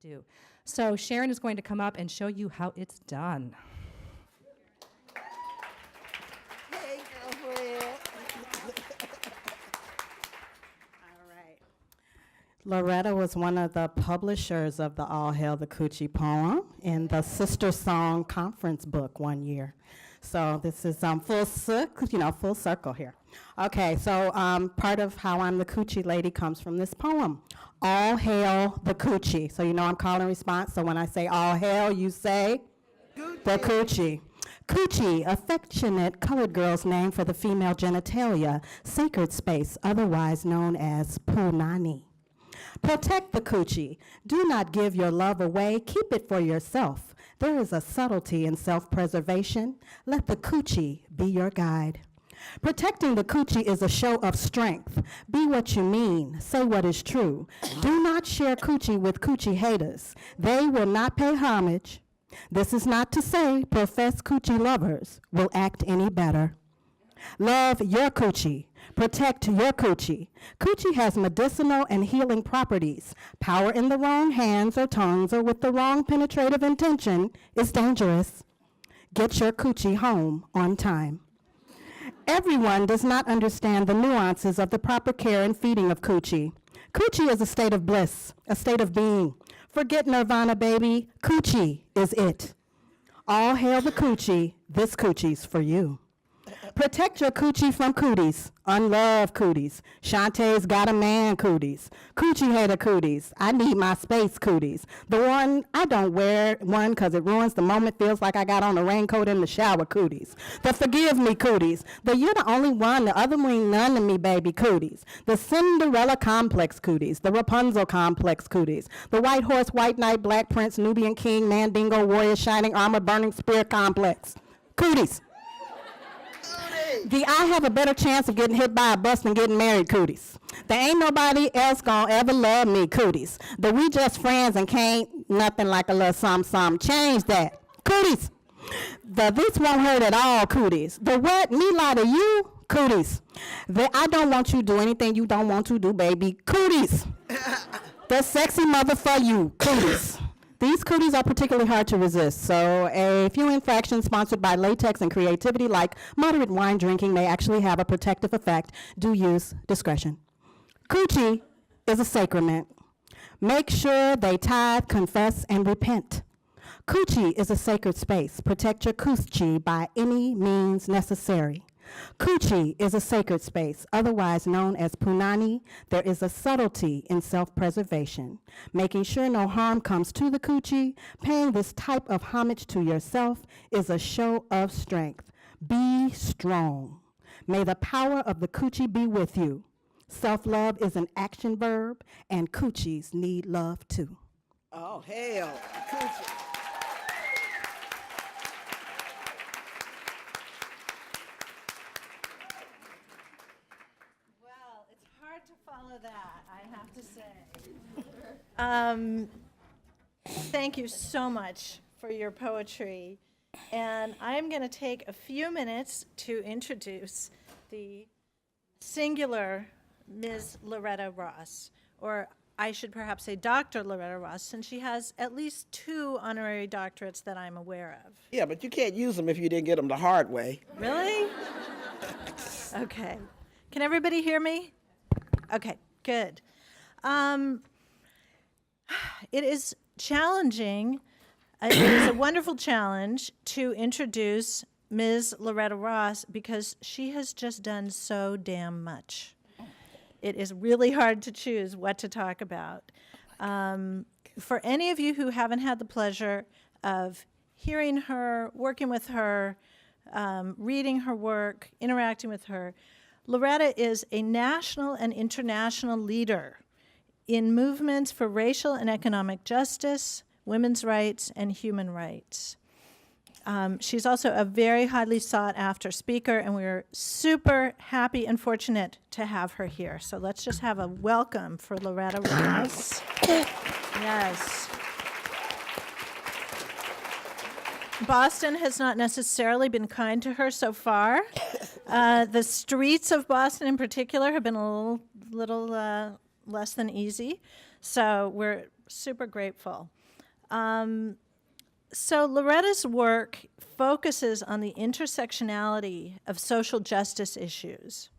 do. So Sharon is going to come up and show you how it's done. Hey, girlfriend. All right. Loretta was one of the publishers of the All Hail the Coochie poem in the Sister Song Conference book one year. So this is full circle here. Okay, so part of how I'm the Coochie lady comes from this poem. All hail the Coochie. So you know I'm calling response. So when I say all hail, you say Coochie. The Coochie. Coochie, affectionate colored girl's name for the female genitalia, sacred space, otherwise known as punani. Protect the Coochie. Do not give your love away. Keep it for yourself. There is a subtlety in self-preservation. Let the Coochie be your guide. Protecting the Coochie is a show of strength. Be what you mean. Say what is true. Do not share Coochie with Coochie haters. They will not pay homage. This is not to say professed Coochie lovers will act any better. Love your Coochie. Protect your Coochie. Coochie has medicinal and healing properties. Power in the wrong hands or tongues or with the wrong penetrative intention is dangerous. Get your Coochie home on time. Everyone does not understand the nuances of the proper care and feeding of Coochie. Coochie is a state of bliss, a state of being. Forget nirvana, baby. Coochie is it. All hail the Coochie. This Coochie's for you. Protect your Coochie from cooties, unloved cooties. Shantae's got a man cooties. Coochie hater cooties. I need my space cooties. The one, I don't wear one because it ruins the moment, feels like I got on a raincoat in the shower cooties. The forgive me cooties. The you're the only one, the other mean none to me baby cooties. The Cinderella complex cooties. The Rapunzel complex cooties. The white horse, white knight, black prince, Nubian king, mandingo, warrior, shining armor, burning spear complex. Cooties. The I have a better chance of getting hit by a bus than getting married cooties. There ain't nobody else gonna ever love me cooties. The we just friends and can't nothing like a little something. Change that. Cooties. The this won't hurt at all cooties. The what? Me lie to you? Cooties. The I don't want you to do anything you don't want to do, baby. Cooties. The sexy mother for you. Cooties. These cooties are particularly hard to resist, so a few infractions sponsored by latex and creativity like moderate wine drinking may actually have a protective effect. Do use discretion. Coochie is a sacrament. Make sure they tithe, confess, and repent. Coochie is a sacred space. Protect your coochie by any means necessary. Coochie is a sacred space, otherwise known as punani. There is a subtlety in self-preservation. Making sure no harm comes to the coochie, paying this type of homage to yourself is a show of strength. Be strong. May the power of the coochie be with you. Self-love is an action verb, and coochies need love too. Oh, hell, coochie. Follow that, I have to say. Thank you so much for your poetry. And I'm going to take a few minutes to introduce the singular Ms. Loretta Ross, or I should perhaps say Dr. Loretta Ross, since she has at least 2 honorary doctorates that I'm aware of. Yeah, but you can't use them if you didn't get them the hard way. Really? Okay. Can everybody hear me? Okay, good. It is challenging. It is a wonderful challenge to introduce Ms. Loretta Ross because she has just done so damn much. It is really hard to choose what to talk about. For any of you who haven't had the pleasure of hearing her, working with her, reading her work, interacting with her, Loretta is a national and international leader in movements for racial and economic justice, women's rights, and human rights. She's also a very highly sought after speaker, and we're super happy and fortunate to have her here. So let's just have a welcome for Loretta Ross. Yes. Boston has not necessarily been kind to her so far. The streets of Boston in particular have been a little less than easy. So we're super grateful. So Loretta's work focuses on the intersectionality of social justice issues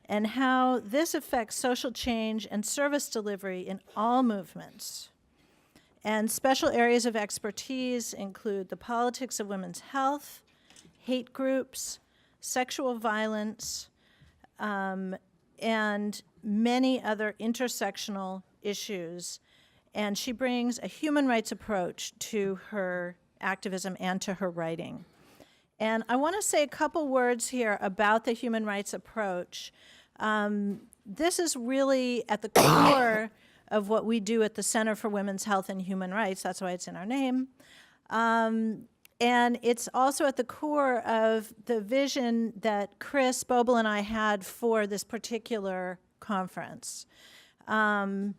and how this affects social change and service delivery in all movements. And special areas of expertise include the politics of women's health, hate groups, sexual violence, and many other intersectional issues. And she brings a human rights approach to her activism and to her writing. And I want to say a couple words here about the human rights approach. This is really at the core of what we do at the Center for Women's Health and Human Rights. That's why it's in our name. And it's also at the core of the vision that Chris Bobel and I had for this particular conference. And,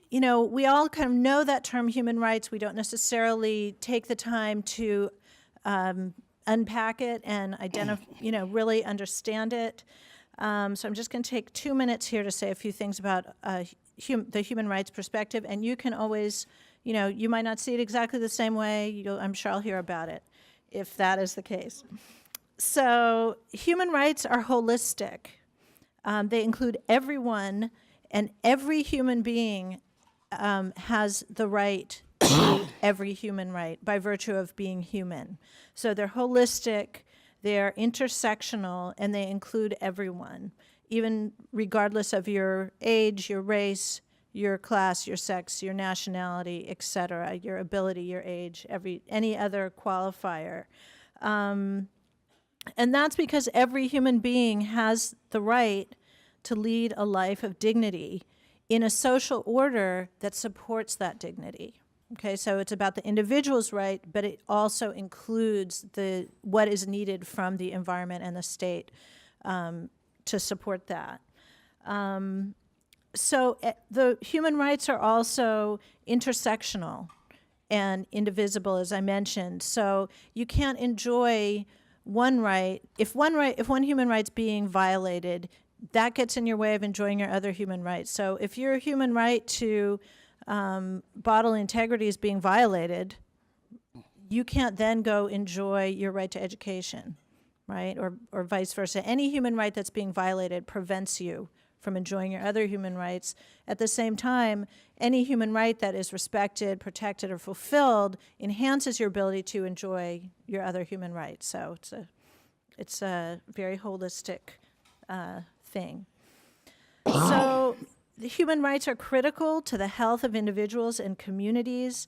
you know, we all kind of know that term human rights. We don't necessarily take the time to unpack it and really understand it. So I'm just going to take 2 minutes here to say a few things about the human rights perspective, and you can always, you might not see it exactly the same way. I'm sure I'll hear about it if that is the case. So human rights are holistic. They include everyone, and every human being has the right to every human right by virtue of being human. So they're holistic, they're intersectional, and they include everyone, even regardless of your age, your race, your class, your sex, your nationality, et cetera, your ability, your age, any other qualifier. And that's because every human being has the right to lead a life of dignity in a social order that supports that dignity. Okay, so it's about the individual's right, but it also includes what is needed from the environment and the state to support that. So the human rights are also intersectional and indivisible, as I mentioned. So you can't enjoy one right. If one human right's being violated, that gets in your way of enjoying your other human rights. So if your human right to bodily integrity is being violated, you can't then go enjoy your right to education, right? Or vice versa. Any human right that's being violated prevents you from enjoying your other human rights. At the same time, any human right that is respected, protected, or fulfilled enhances your ability to enjoy your other human rights. So it's a very holistic thing. So the human rights are critical to the health of individuals and communities.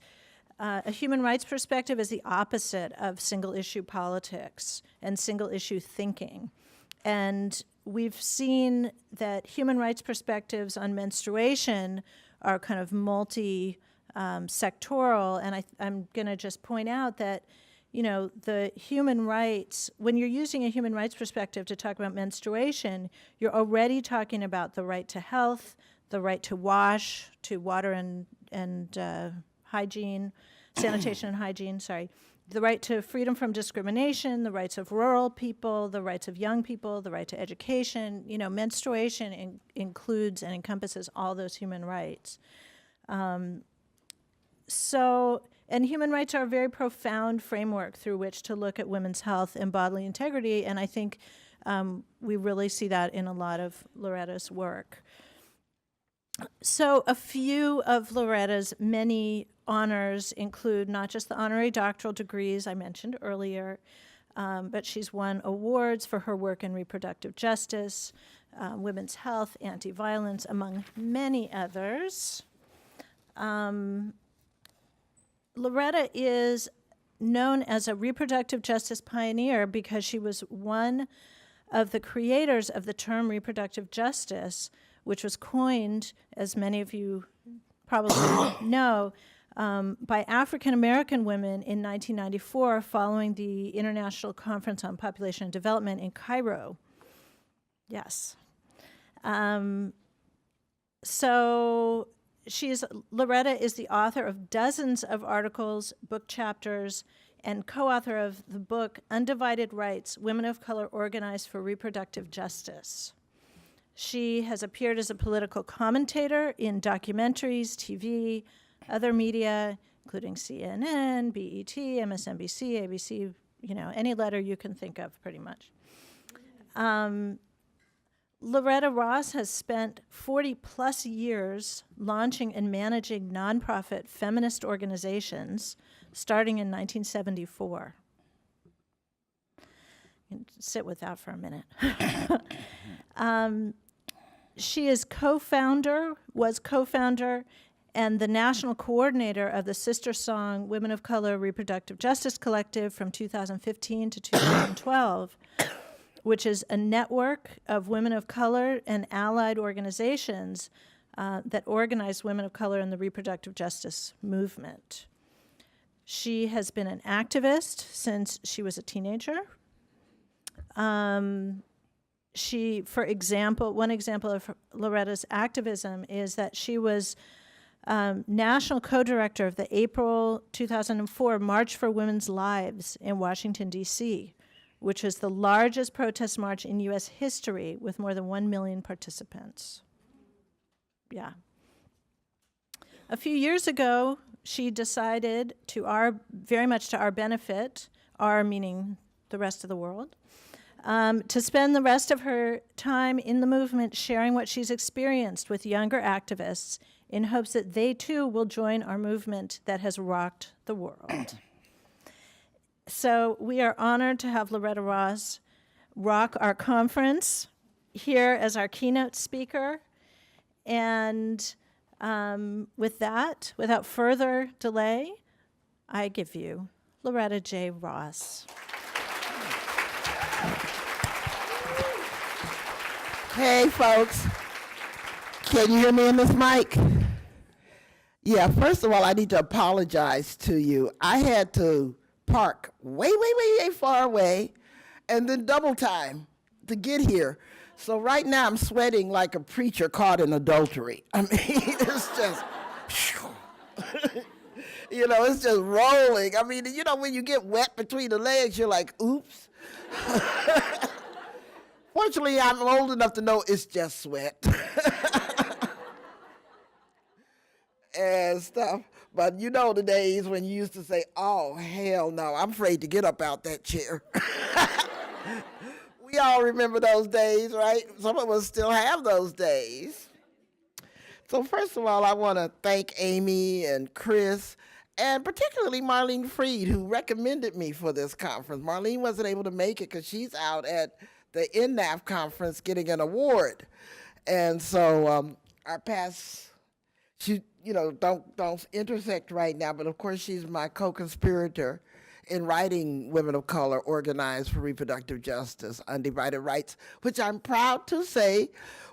A human rights perspective is the opposite of single-issue politics and single-issue thinking. And we've seen that human rights perspectives on menstruation are kind of multi-sectoral, and I'm going to just point out that the human rights, when you're using a human rights perspective to talk about menstruation, you're already talking about the right to health, the right to wash, to water and hygiene, sanitation and hygiene, the right to freedom from discrimination, the rights of rural people, the rights of young people, the right to education. Menstruation includes and encompasses all those human rights. And human rights are a very profound framework through which to look at women's health and bodily integrity, and I think we really see that in a lot of Loretta's work. So a few of Loretta's many honors include not just the honorary doctoral degrees I mentioned earlier, but she's won awards for her work in reproductive justice, women's health, anti-violence, among many others. Loretta is known as a reproductive justice pioneer because she was one of the creators of the term reproductive justice, which was coined, as many of you probably know, by African American women in 1994 following the International Conference on Population and Development in Cairo. Yes. Loretta is the author of dozens of articles, book chapters, and co-author of the book Undivided Rights, Women of Color Organized for Reproductive Justice. She has appeared as a political commentator in documentaries, TV, other media, including CNN, BET, MSNBC, ABC, any letter you can think of pretty much. Loretta Ross has spent 40 plus years launching and managing nonprofit feminist organizations starting in 1974. You can sit with that for a minute. She is was co-founder and the national coordinator of the Sister Song Women of Color Reproductive Justice Collective from 2015 to 2012, which is a network of women of color and allied organizations that organize women of color in the reproductive justice movement. She has been an activist since she was a teenager. For example, one example of Loretta's activism is that she was national co-director of the April 2004 March for Women's Lives in Washington, D.C., which is the largest protest march in U.S. history with more than 1 million participants. Yeah. A few years ago, she decided, very much to our benefit, our meaning the rest of the world, to spend the rest of her time in the movement sharing what she's experienced with younger activists in hopes that they too will join our movement that has rocked the world. So we are honored to have Loretta Ross rock our conference here as our keynote speaker. And with that, without further delay, I give you Loretta J. Ross. Hey, folks. Can you hear me in this mic? Yeah, first of all, I need to apologize to you. I had to park way far away and then double time to get here. So right now I'm sweating like a preacher caught in adultery. I mean, it's just, it's just rolling. I mean, when you get wet between the legs, you're like, oops. Fortunately, I'm old enough to know it's just sweat. And stuff. But the days when you used to say, oh, hell no, I'm afraid to get up out that chair. We all remember those days, right? Some of us still have those days. So first of all, I want to thank Amy and Chris, and particularly Marlene Freed, who recommended me for this conference. Marlene wasn't able to make it because she's out at the NNAF conference getting an award. And so our paths, don't intersect right now, but of course she's my co-conspirator in writing Women of Color Organized for Reproductive Justice, Undivided Rights, which I'm proud to say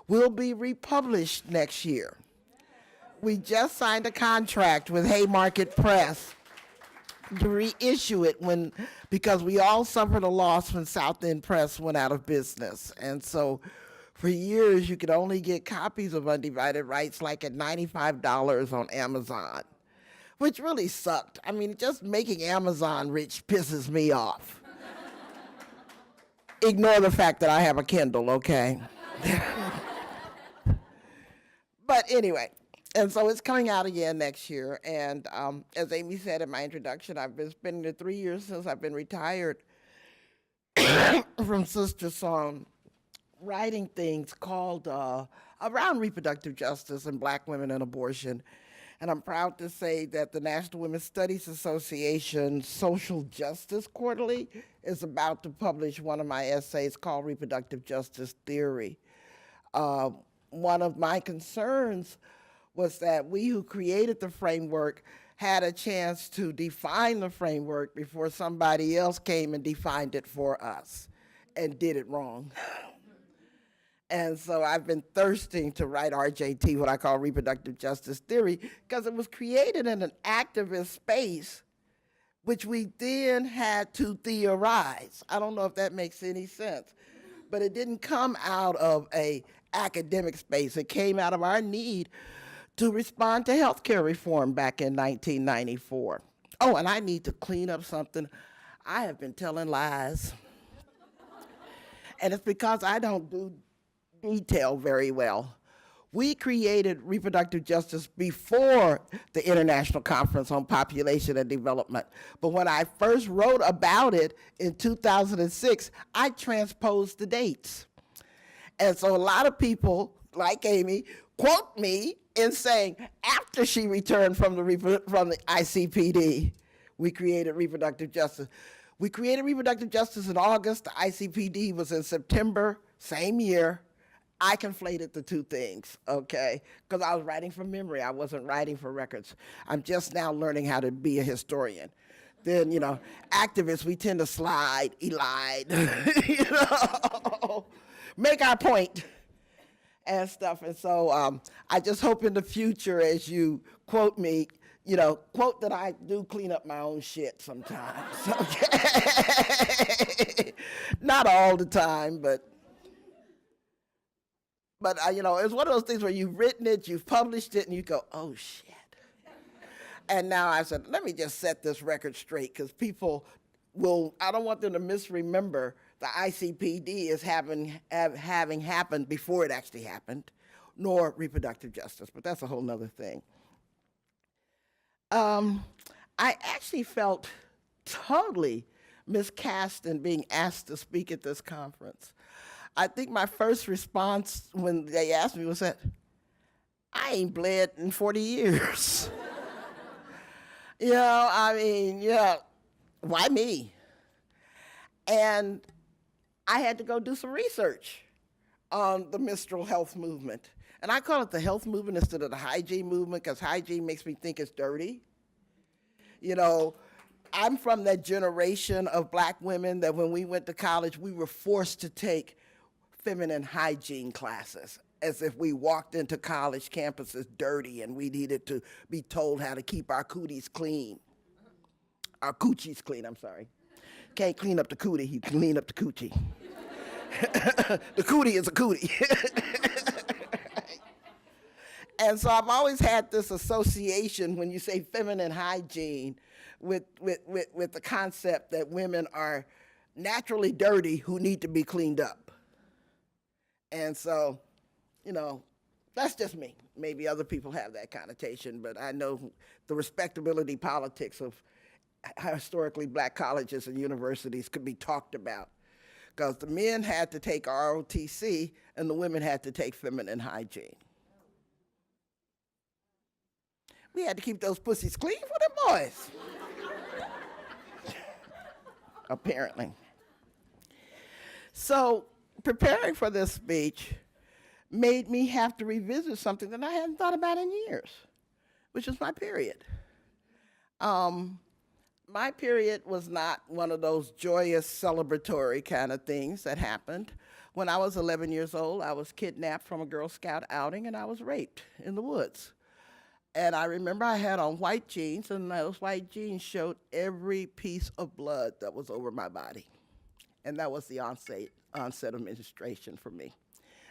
will be republished next year. We just signed a contract with Haymarket Press to reissue it because we all suffered a loss when South End Press went out of business. And so for years, you could only get copies of Undivided Rights like at $95 on Amazon, which really sucked. I mean, just making Amazon rich pisses me off. Ignore the fact that I have a Kindle, okay? But anyway, and so it's coming out again next year. And as Amy said in my introduction, I've been spending the 3 years since I've been retired from Sister Song, writing things called around reproductive justice and Black women and abortion. And I'm proud to say that the National Women's Studies Association Social Justice Quarterly is about to publish one of my essays called Reproductive Justice Theory. One of my concerns was that we who created the framework had a chance to define the framework before somebody else came and defined it for us and did it wrong. And so I've been thirsting to write RJT, what I call Reproductive Justice Theory, because it was created in an activist space, which we then had to theorize. I don't know if that makes any sense, but it didn't come out of an academic space. It came out of our need to respond to healthcare reform back in 1994. Oh, and I need to clean up something. I have been telling lies. And it's because I don't do detail very well. We created reproductive justice before the International Conference on Population and Development. But when I first wrote about it in 2006, I transposed the dates. And so a lot of people, like Amy, quote me in saying, after she returned from the ICPD, we created reproductive justice. We created reproductive justice in August. The ICPD was in September, same year. I conflated the two things, okay? Because I was writing from memory. I wasn't writing for records. I'm just now learning how to be a historian. Then, you know, activists, we tend to slide, elide, you know, make our point and stuff. And so I just hope in the future, as you quote me, you know, quote that I do clean up my own shit sometimes, okay? Not all the time, but you know, it's one of those things where you've written it, you've published it, and you go, oh, shit. And now I said, let me just set this record straight, because people will, I don't want them to misremember the ICPD as having happened before it actually happened, nor reproductive justice, but that's a whole nother thing. I actually felt totally miscast in being asked to speak at this conference. I think my first response when they asked me was that, I ain't bled in 40 years. You know, I mean, yeah, why me? And I had to go do some research on the menstrual health movement. And I call it the health movement instead of the hygiene movement, because hygiene makes me think it's dirty. You know, I'm from that generation of black women that when we went to college, we were forced to take feminine hygiene classes, as if we walked into college campuses dirty and we needed to be told how to keep our cooties clean. Our coochies clean, I'm sorry. Can't clean up the cootie, you clean up the coochie. The cootie is a cootie. And so I've always had this association when you say feminine hygiene with the concept that women are naturally dirty who need to be cleaned up. And so, you know, that's just me. Maybe other people have that connotation, but I know the respectability politics of historically black colleges and universities could be talked about, because the men had to take ROTC and the women had to take feminine hygiene. We had to keep those pussies clean for them boys. Apparently. So preparing for this speech made me have to revisit something that I hadn't thought about in years, which is my period. My period was not one of those joyous, celebratory kind of things that happened. When I was 11 years old, I was kidnapped from a Girl Scout outing and I was raped in the woods. And I remember I had on white jeans, and those white jeans showed every piece of blood that was over my body. And that was the onset of menstruation for me.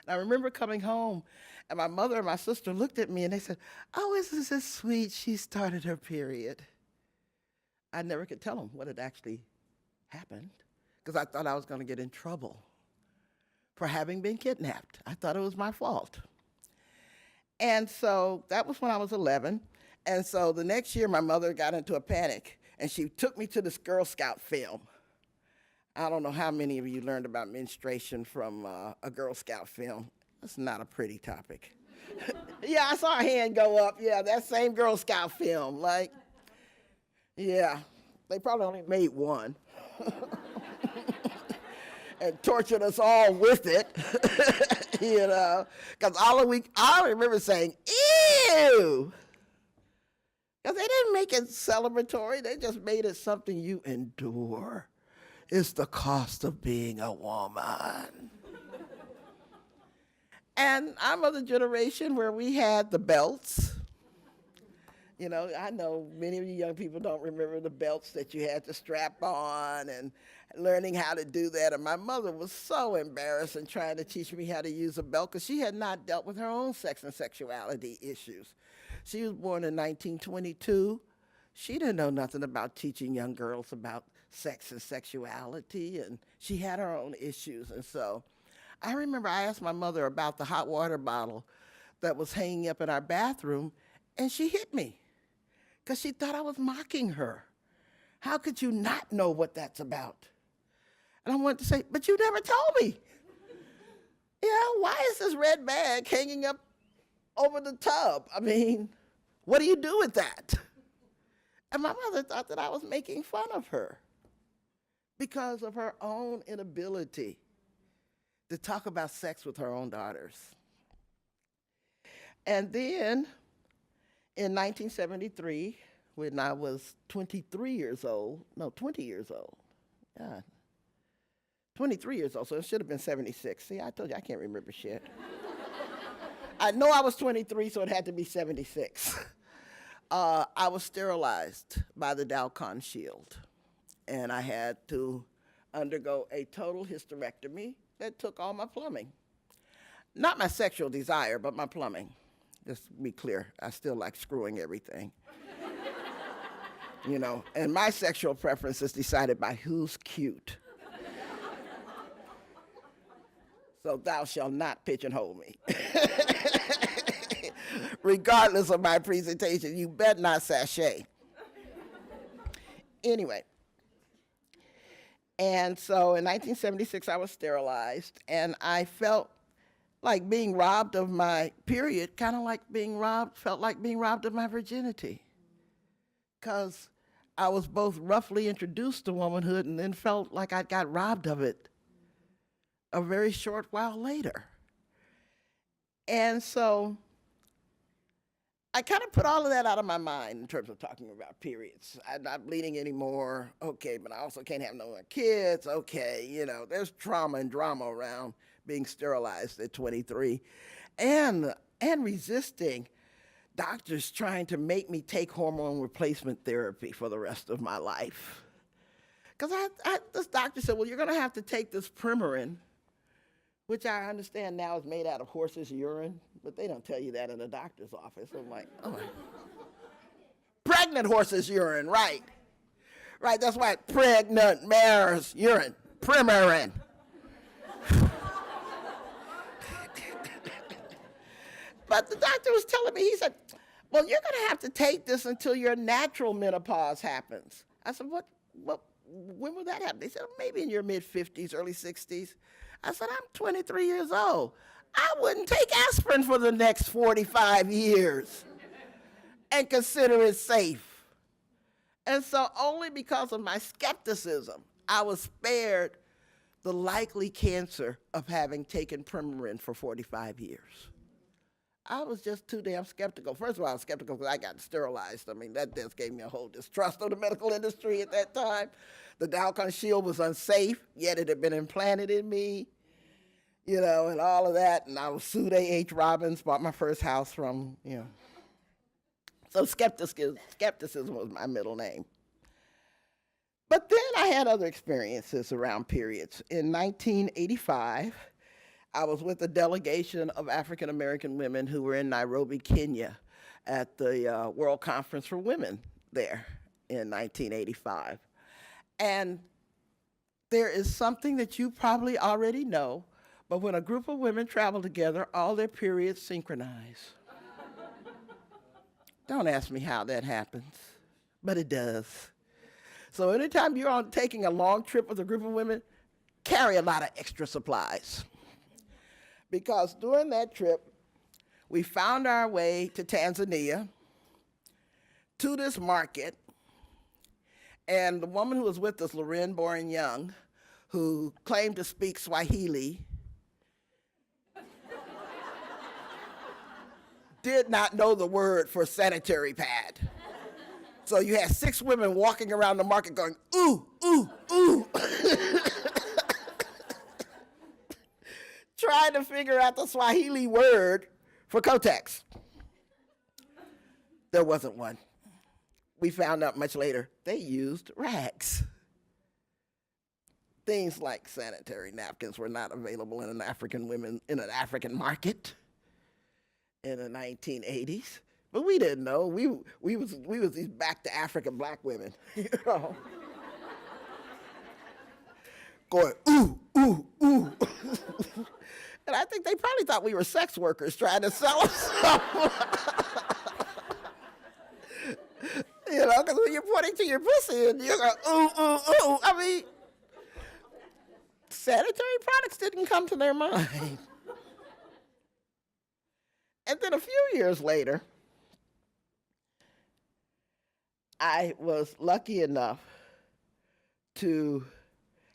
And I remember coming home, and my mother and my sister looked at me, and they said, oh, isn't this sweet? She started her period. I never could tell them what had actually happened, because I thought I was going to get in trouble for having been kidnapped. I thought it was my fault. And so that was when I was 11. And so the next year, my mother got into a panic, and she took me to this Girl Scout film. I don't know how many of you learned about menstruation from a Girl Scout film. That's not a pretty topic. Yeah, I saw a hand go up. Yeah, that same Girl Scout film. Like, yeah, they probably only made one. And tortured us all with it, you know, because I remember saying, ew, because they didn't make it celebratory, they just made it something you endure. It's the cost of being a woman. And I'm of the generation where we had the belts. You know, I know many of you young people don't remember the belts that you had to strap on and learning how to do that. And my mother was so embarrassed in trying to teach me how to use a belt because she had not dealt with her own sex and sexuality issues. She was born in 1922. She didn't know nothing about teaching young girls about sex and sexuality, and she had her own issues. And so I remember I asked my mother about the hot water bottle that was hanging up in our bathroom, and she hit me because she thought I was mocking her. How could you not know what that's about? And I wanted to say, but you never told me. Why is this red bag hanging up over the tub? I mean, what do you do with that? And my mother thought that I was making fun of her because of her own inability to talk about sex with her own daughters. And then in 1973, when I was 20 years old, yeah, 23 years old, so it should have been 76. See, I told you I can't remember shit. I know I was 23, so it had to be 76. I was sterilized by the Dalcon Shield, and I had to undergo a total hysterectomy that took all my plumbing. Not my sexual desire, but my plumbing. Just to be clear, I still like screwing everything. You know, and my sexual preference is decided by who's cute. So thou shalt not pigeonhole me. Regardless of my presentation, you better not sashay. Anyway, and so in 1976, I was sterilized, and I felt like being robbed of my period, felt like being robbed of my virginity. Because I was both roughly introduced to womanhood and then felt like I got robbed of it a very short while later. And so I kind of put all of that out of my mind in terms of talking about periods. I'm not bleeding anymore, okay, but I also can't have no more kids, okay, you know, there's trauma and drama around being sterilized at 23, and resisting doctors trying to make me take hormone replacement therapy for the rest of my life. Because this doctor said, well, you're going to have to take this Premarin, which I understand now is made out of horse's urine, but they don't tell you that in a doctor's office. I'm like, oh. Pregnant horse's urine, right. Right, that's why pregnant mare's urine, Premarin. But the doctor was telling me, he said, well, you're going to have to take this until your natural menopause happens. I said, when will that happen? They said, maybe in your mid-50s, early 60s. I said, I'm 23 years old. I wouldn't take aspirin for the next 45 years and consider it safe. And so only because of my skepticism, I was spared the likely cancer of having taken Premarin for 45 years. I was just too damn skeptical. First of all, I was skeptical because I got sterilized. I mean, that just gave me a whole distrust of the medical industry at that time. The Dalcon Shield was unsafe, yet it had been implanted in me, you know, and all of that. And I was sued A.H. Robbins, bought my first house from, you know. So skepticism was my middle name. But then I had other experiences around periods. In 1985, I was with a delegation of African American women who were in Nairobi, Kenya, at the World Conference for Women there in 1985. And there is something that you probably already know, but when a group of women travel together, all their periods synchronize. Don't ask me how that happens, but it does. So anytime you're taking a long trip with a group of women, carry a lot of extra supplies. Because during that trip, we found our way to Tanzania, to this market, and the woman who was with us, Loretta Boring Young, who claimed to speak Swahili, did not know the word for sanitary pad. So you had 6 women walking around the market going, ooh, ooh, ooh. Trying to figure out the Swahili word for Kotex. There wasn't one. We found out much later, they used rags. Things like sanitary napkins were not available in an African market in the 1980s. But we didn't know. We was these back to Africa black women, you know. Going, ooh, ooh, ooh. And I think they probably thought we were sex workers trying to sell us something. You know, because when you're pointing to your pussy and you're going, ooh, ooh, ooh, I mean, sanitary products didn't come to their mind. And then a few years later, I was lucky enough to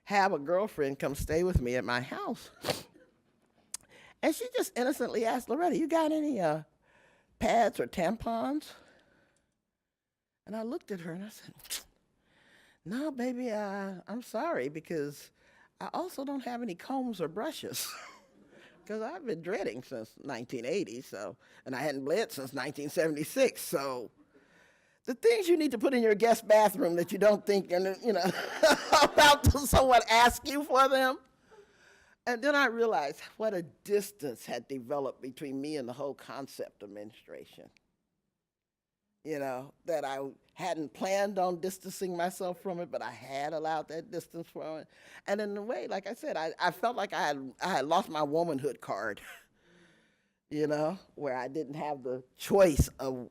have a girlfriend come stay with me at my house. And she just innocently asked, Loretta, you got any pads or tampons? And I looked at her and I said, no, baby, I'm sorry, because I also don't have any combs or brushes. Because I've been dreading since 1980, and I hadn't bled since 1976, so the things you need to put in your guest bathroom that you don't think, about till someone ask you for them. And then I realized what a distance had developed between me and the whole concept of menstruation. You know, that I hadn't planned on distancing myself from it, but I had allowed that distance from it. And in a way, like I said, I felt like I had lost my womanhood card, you know, where I didn't have the choice of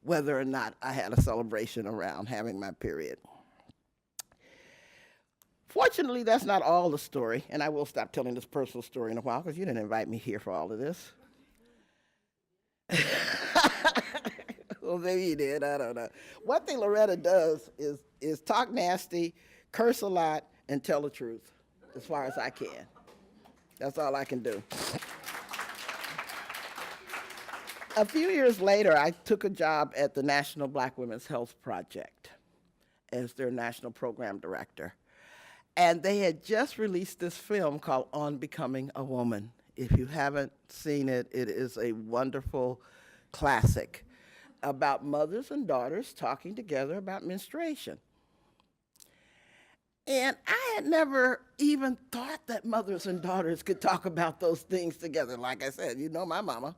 whether or not I had a celebration around having my period. Fortunately, that's not all the story, and I will stop telling this personal story in a while because you didn't invite me here for all of this. Well, maybe you did, I don't know. One thing Loretta does is talk nasty, curse a lot, and tell the truth, as far as I can. That's all I can do. A few years later, I took a job at the National Black Women's Health Project as their national program director. And they had just released this film called On Becoming a Woman. If you haven't seen it, it is a wonderful classic about mothers and daughters talking together about menstruation. And I had never even thought that mothers and daughters could talk about those things together. Like I said, you know my mama.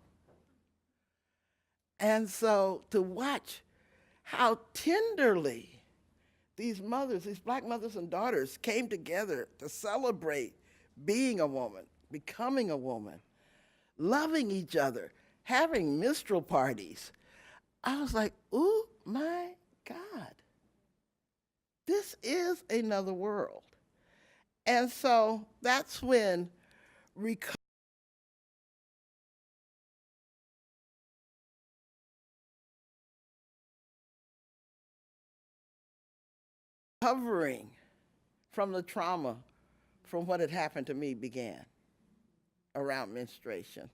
And so to watch how tenderly these mothers, these black mothers and daughters came together to celebrate being a woman, becoming a woman, loving each other, having minstrel parties. I was like, oh my God, this is another world. And so that's when recovering from the trauma from what had happened to me began around menstruation.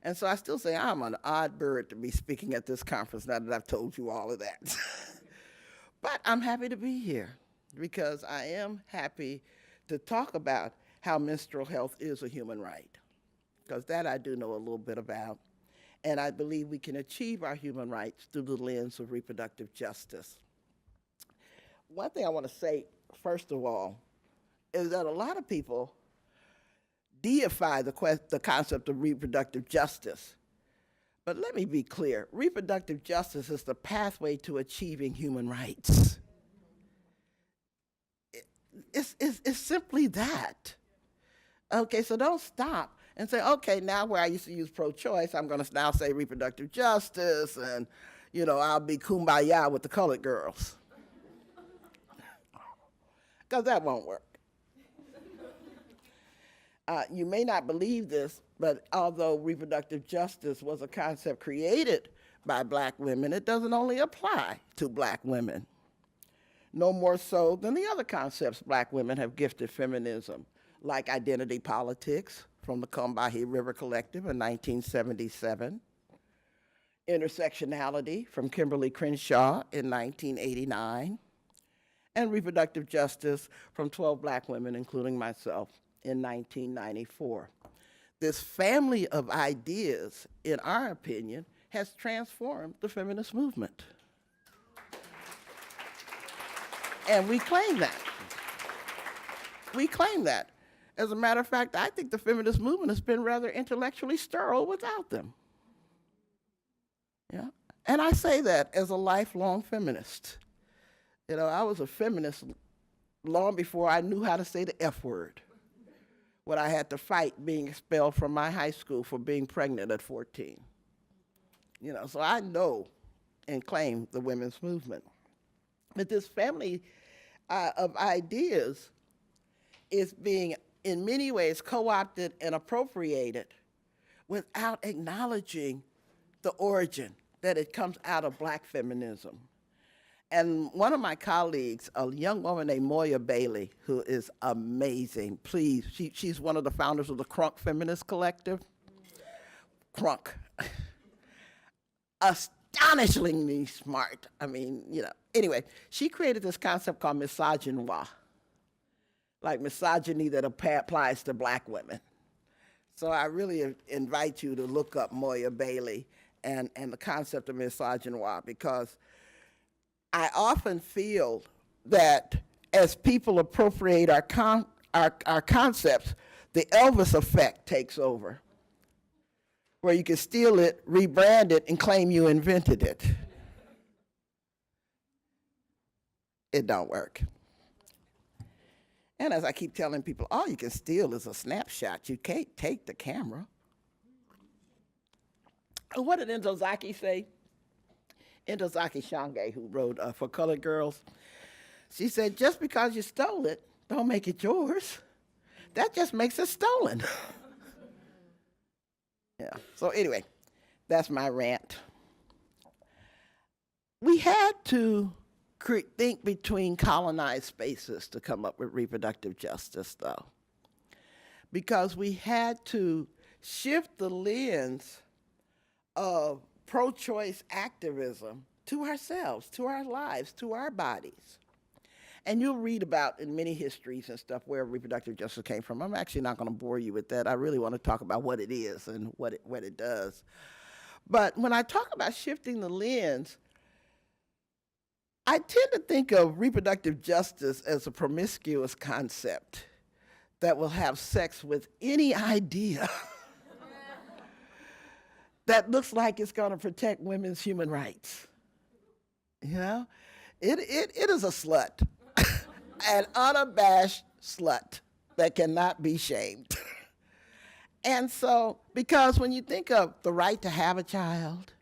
And so I still say I'm an odd bird to be speaking at this conference now that I've told you all of that. But I'm happy to be here because I am happy to talk about how menstrual health is a human right, because that I do know a little bit about. And I believe we can achieve our human rights through the lens of reproductive justice. One thing I want to say, first of all, is that a lot of people deify the concept of reproductive justice. But let me be clear, reproductive justice is the pathway to achieving human rights. It's simply that. Okay, so don't stop and say, okay, now where I used to use pro-choice, I'm gonna now say reproductive justice and, I'll be kumbaya with the colored girls. Because that won't work. You may not believe this, but although reproductive justice was a concept created by black women, it doesn't only apply to black women, no more so than the other concepts black women have gifted feminism, like identity politics from the Combahee River Collective in 1977, intersectionality from Kimberly Crenshaw in 1989, and reproductive justice from 12 black women, including myself, in 1994. This family of ideas, in our opinion, has transformed the feminist movement. And we claim that. We claim that. As a matter of fact, I think the feminist movement has been rather intellectually sterile without them. Yeah? And I say that as a lifelong feminist. I was a feminist long before I knew how to say the F word. when I had to fight being expelled from my high school for being pregnant at 14. So I know and claim the women's movement. But this family of ideas is being, in many ways, co-opted and appropriated without acknowledging the origin, that it comes out of black feminism. And one of my colleagues, a young woman named Moya Bailey, who is amazing, please, she's one of the founders of the Crunk Feminist Collective. Crunk. Astonishingly smart. Anyway, she created this concept called misogynoir, like misogyny that applies to black women. So I really invite you to look up Moya Bailey and the concept of misogynoir, because I often feel that as people appropriate our concepts, the Elvis effect takes over, where you can steal it, rebrand it, and claim you invented it. It don't work. And as I keep telling people, all you can steal is a snapshot. You can't take the camera. What did Ntozake say? Ntozake Shange, who wrote For Colored Girls, she said, just because you stole it, don't make it yours. That just makes it stolen. Yeah, so anyway, that's my rant. We had to think between colonized spaces to come up with reproductive justice, though, because we had to shift the lens of pro-choice activism to ourselves, to our lives, to our bodies. And you'll read about in many histories and stuff where reproductive justice came from. I'm actually not going to bore you with that. I really want to talk about what it is and what it does. But when I talk about shifting the lens, I tend to think of reproductive justice as a promiscuous concept that will have sex with any idea that looks like it's going to protect women's human rights. It is a slut, an unabashed slut that cannot be shamed. And so, because when you think of the right to have a child,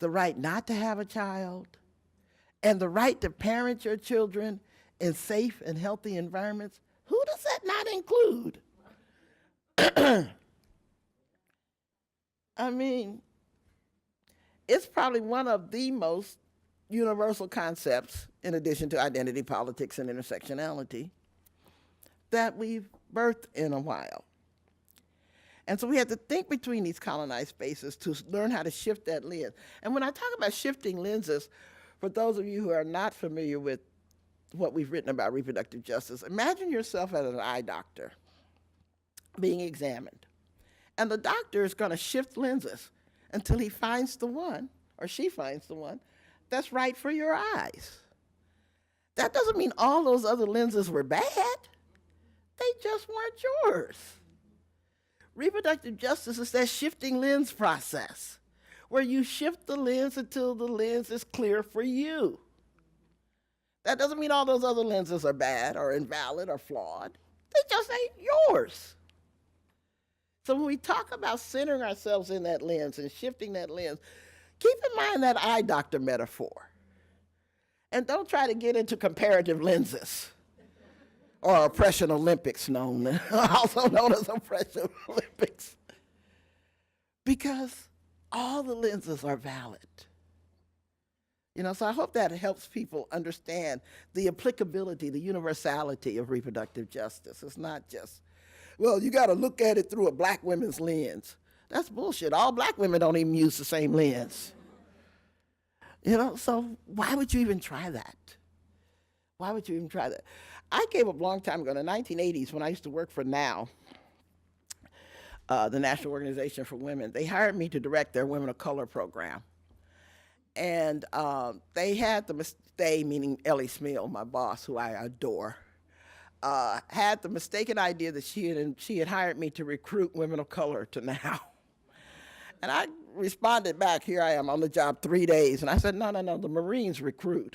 the right not to have a child, and the right to parent your children in safe and healthy environments, who does that not include? It's probably one of the most universal concepts, in addition to identity politics and intersectionality, that we've birthed in a while. And so we had to think between these colonized spaces to learn how to shift that lens. And when I talk about shifting lenses, for those of you who are not familiar with what we've written about reproductive justice, imagine yourself as an eye doctor being examined. And the doctor is going to shift lenses until he finds the one, or she finds the one, that's right for your eyes. That doesn't mean all those other lenses were bad. They just weren't yours. Reproductive justice is that shifting lens process, where you shift the lens until the lens is clear for you. That doesn't mean all those other lenses are bad or invalid or flawed. They just ain't yours. So when we talk about centering ourselves in that lens and shifting that lens, keep in mind that eye doctor metaphor. And don't try to get into comparative lenses or oppression Olympics, also known as oppression Olympics. Because all the lenses are valid. So I hope that helps people understand the applicability, the universality of reproductive justice. It's not just, well, you got to look at it through a black women's lens. That's bullshit. All black women don't even use the same lens. So why would you even try that? Why would you even try that? I gave up a long time ago, in the 1980s, when I used to work for NOW, the National Organization for Women. They hired me to direct their Women of Color program. And they had they, meaning Ellie Smil, my boss, who I adore, had the mistaken idea that she had hired me to recruit women of color to NOW. And I responded back, here I am on the job 3 days, and I said, no, the Marines recruit.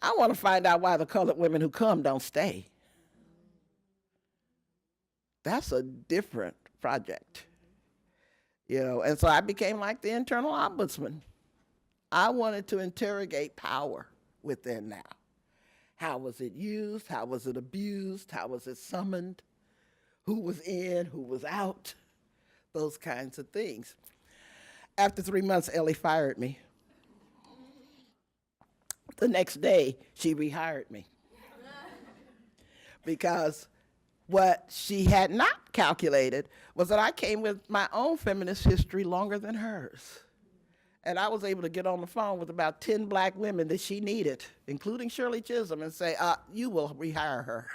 I want to find out why the colored women who come don't stay. that's a different project. And so I became like the internal ombudsman. I wanted to interrogate power within now. How was it used? How was it abused? How was it summoned? Who was in? Who was out? Those kinds of things. After 3 months, Ellie fired me. The next day, she rehired me. Because what she had not calculated was that I came with my own feminist history longer than hers. And I was able to get on the phone with about 10 black women that she needed, including Shirley Chisholm, and say, you will rehire her.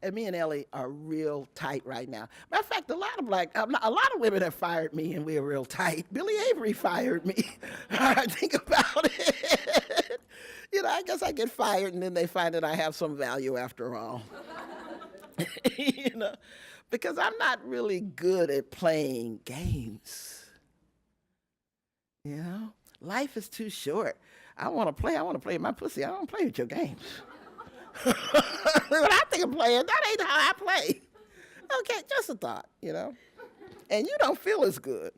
And me and Ellie are real tight right now. Matter of fact, a lot of women have fired me, and we're real tight. Billy Avery fired me. I think about it. I guess I get fired, and then they find that I have some value after all. Because I'm not really good at playing games. Life is too short. I want to play my pussy. I don't play with your games. When I think of playing, that ain't how I play. Okay, just a thought, And you don't feel as good.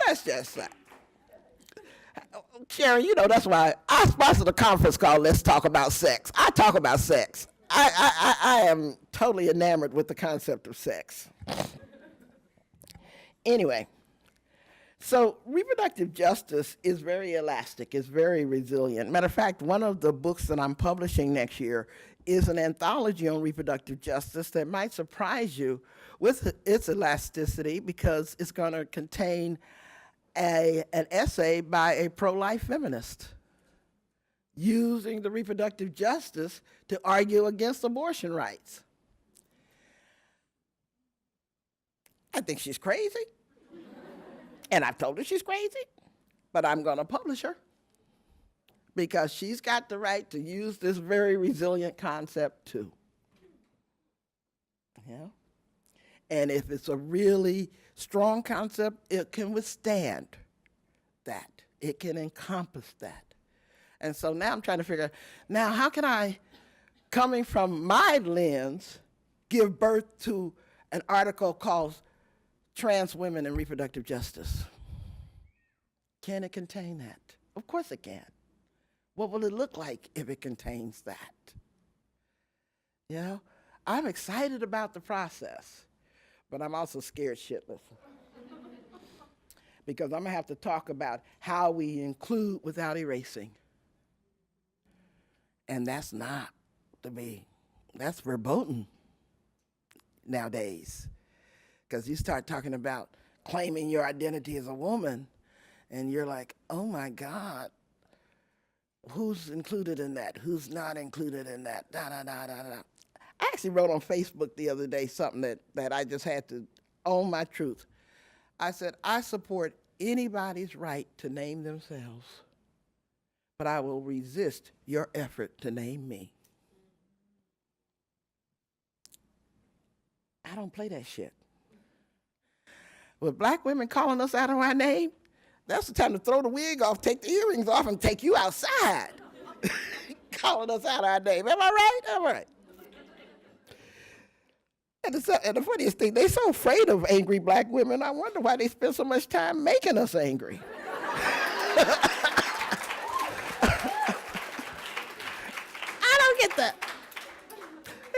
That's just that. Sharon, that's why I sponsored a conference called Let's Talk About Sex. I talk about sex. I am totally enamored with the concept of sex. Anyway, so reproductive justice is very elastic, it's very resilient. Matter of fact, one of the books that I'm publishing next year is an anthology on reproductive justice that might surprise you with its elasticity, because it's going to contain an essay by a pro-life feminist using the reproductive justice to argue against abortion rights. I think she's crazy. And I've told her she's crazy, but I'm going to publish her because she's got the right to use this very resilient concept too. And if it's a really strong concept, it can withstand that. It can encompass that. And so now I'm trying to figure out, now how can I, coming from my lens, give birth to an article called Trans Women and Reproductive Justice? Can it contain that? Of course it can. What will it look like if it contains that? I'm excited about the process, but I'm also scared shitless. Because I'm going to have to talk about how we include without erasing. And that's not to be, that's verboten nowadays. Because you start talking about claiming your identity as a woman, and you're like, oh my God, who's included in that? Who's not included in that? Da, da, da, da, da. I actually wrote on Facebook the other day something that I just had to own my truth. I said, I support anybody's right to name themselves, but I will resist your effort to name me. I don't play that shit. With black women calling us out on our name, that's the time to throw the wig off, take the earrings off, and take you outside. Calling us out our name. Am I right? Am I right? And the funniest thing, they're so afraid of angry black women, I wonder why they spend so much time making us angry. I don't get that.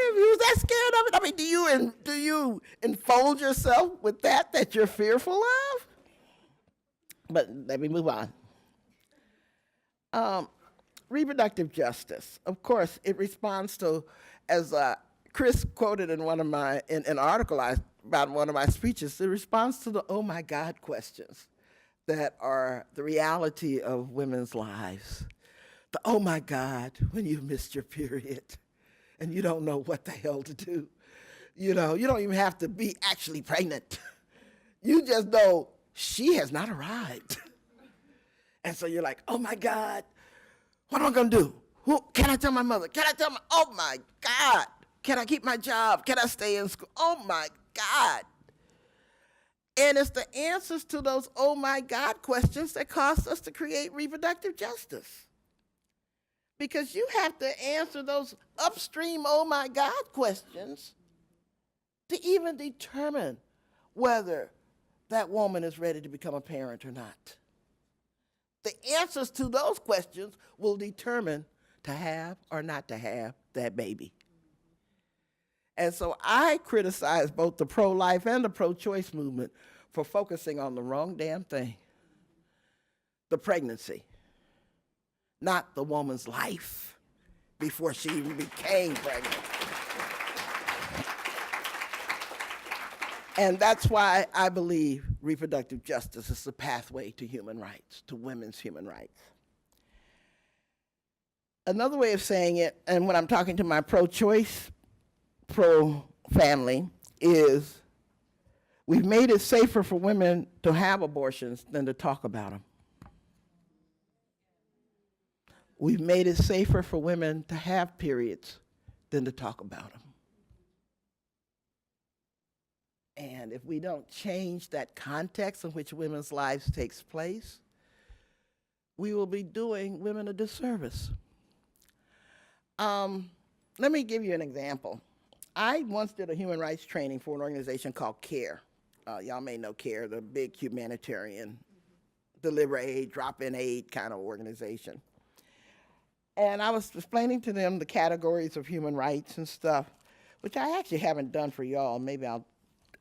If you was that scared of it, I mean, do you enfold yourself with that you're fearful of? But let me move on. Reproductive justice. Of course, it responds to, as Chris quoted in an article about one of my speeches, it responds to the oh my God questions that are the reality of women's lives. The oh my God, when you missed your period and you don't know what the hell to do. You don't even have to be actually pregnant. You just know she has not arrived. And so you're like, oh my God, what am I gonna do? Can I tell my mother? Oh my God, can I keep my job? Can I stay in school? Oh my God. And it's the answers to those oh my God questions that cost us to create reproductive justice. because you have to answer those upstream, oh my God questions to even determine whether that woman is ready to become a parent or not. The answers to those questions will determine to have or not to have that baby. And so I criticize both the pro-life and the pro-choice movement for focusing on the wrong damn thing. The pregnancy, not the woman's life before she even became pregnant. And that's why I believe reproductive justice is the pathway to human rights, to women's human rights. Another way of saying it, and when I'm talking to my pro-choice, pro-family, is we've made it safer for women to have abortions than to talk about them. We've made it safer for women to have periods than to talk about them. And if we don't change that context in which women's lives takes place, we will be doing women a disservice. Let me give you an example. I once did a human rights training for an organization called CARE. Y'all may know CARE, the big humanitarian, deliver aid, drop-in aid kind of organization. And I was explaining to them the categories of human rights and stuff, which I actually haven't done for y'all. Maybe I'll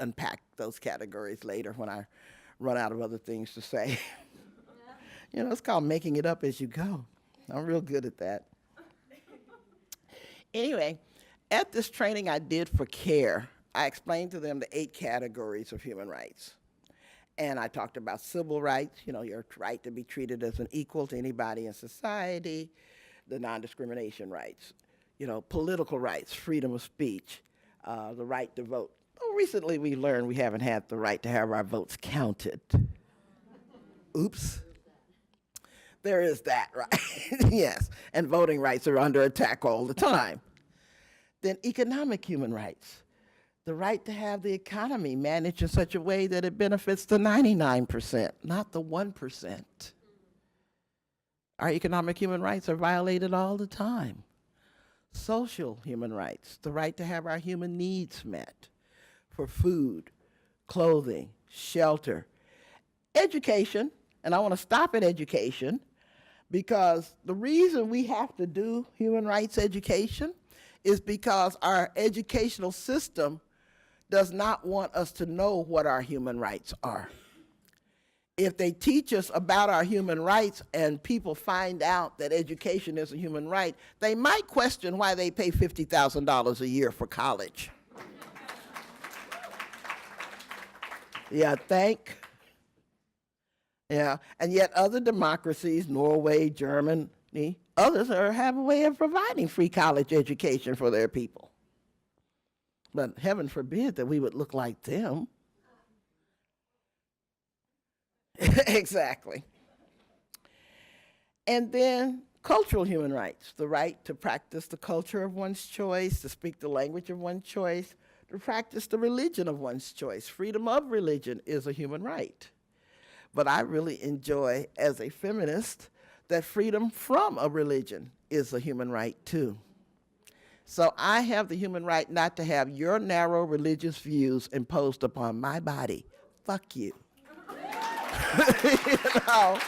unpack those categories later when I run out of other things to say. You know, it's called making it up as you go. I'm real good at that. Anyway, at this training I did for CARE, I explained to them the 8 categories of human rights. And I talked about civil rights, you know, your right to be treated as an equal to anybody in society, the non-discrimination rights, you know, political rights, freedom of speech, the right to vote. Well, recently we learned we haven't had the right to have our votes counted. Oops. There is that, right? Yes, and voting rights are under attack all the time. Then economic human rights, the right to have the economy managed in such a way that it benefits the 99%, not the 1%. Our economic human rights are violated all the time. Social human rights, the right to have our human needs met for food, clothing, shelter, education, and I want to stop at education because the reason we have to do human rights education is because our educational system does not want us to know what our human rights are. If they teach us about our human rights and people find out that education is a human right, they might question why they pay $50,000 a year for college. Yeah, yeah, and yet other democracies, Norway, Germany, others have a way of providing free college education for their people. But heaven forbid that we would look like them. Exactly. And then cultural human rights, the right to practice the culture of one's choice, to speak the language of one's choice, to practice the religion of one's choice. Freedom of religion is a human right. But I really enjoy, as a feminist, that freedom from a religion is a human right too. So I have the human right not to have your narrow religious views imposed upon my body. Fuck you. You know?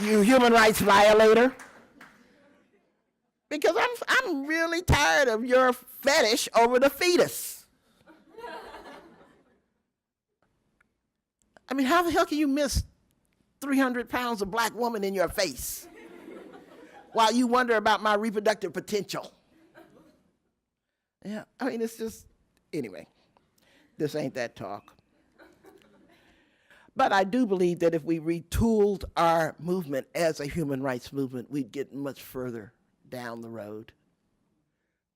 You human rights violator. Because I'm really tired of your fetish over the fetus. I mean, how the hell can you miss 300 pounds of black woman in your face while you wonder about my reproductive potential? Yeah, I mean, it's just, anyway, this ain't that talk. But I do believe that if we retooled our movement as a human rights movement, we'd get much further down the road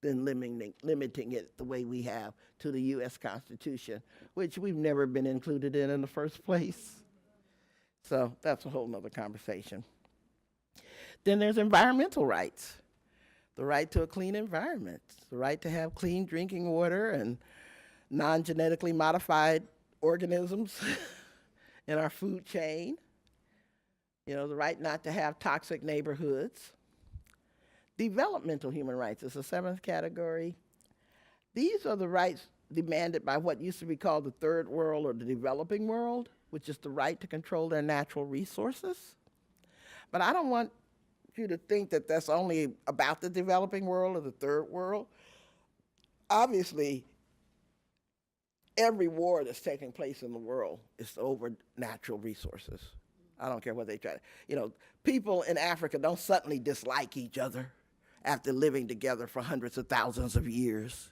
than limiting it the way we have to the U.S. Constitution, which we've never been included in the first place. So that's a whole nother conversation. Then there's environmental rights, the right to a clean environment, the right to have clean drinking water and non-genetically modified organisms in our food chain. You know, the right not to have toxic neighborhoods. Developmental human rights is the 7th category. These are the rights demanded by what used to be called the third world or the developing world, which is the right to control their natural resources. But I don't want you to think that that's only about the developing world or the third world. Obviously, every war that's taking place in the world is over natural resources. I don't care what they try to, you know, people in Africa don't suddenly dislike each other after living together for hundreds of thousands of years.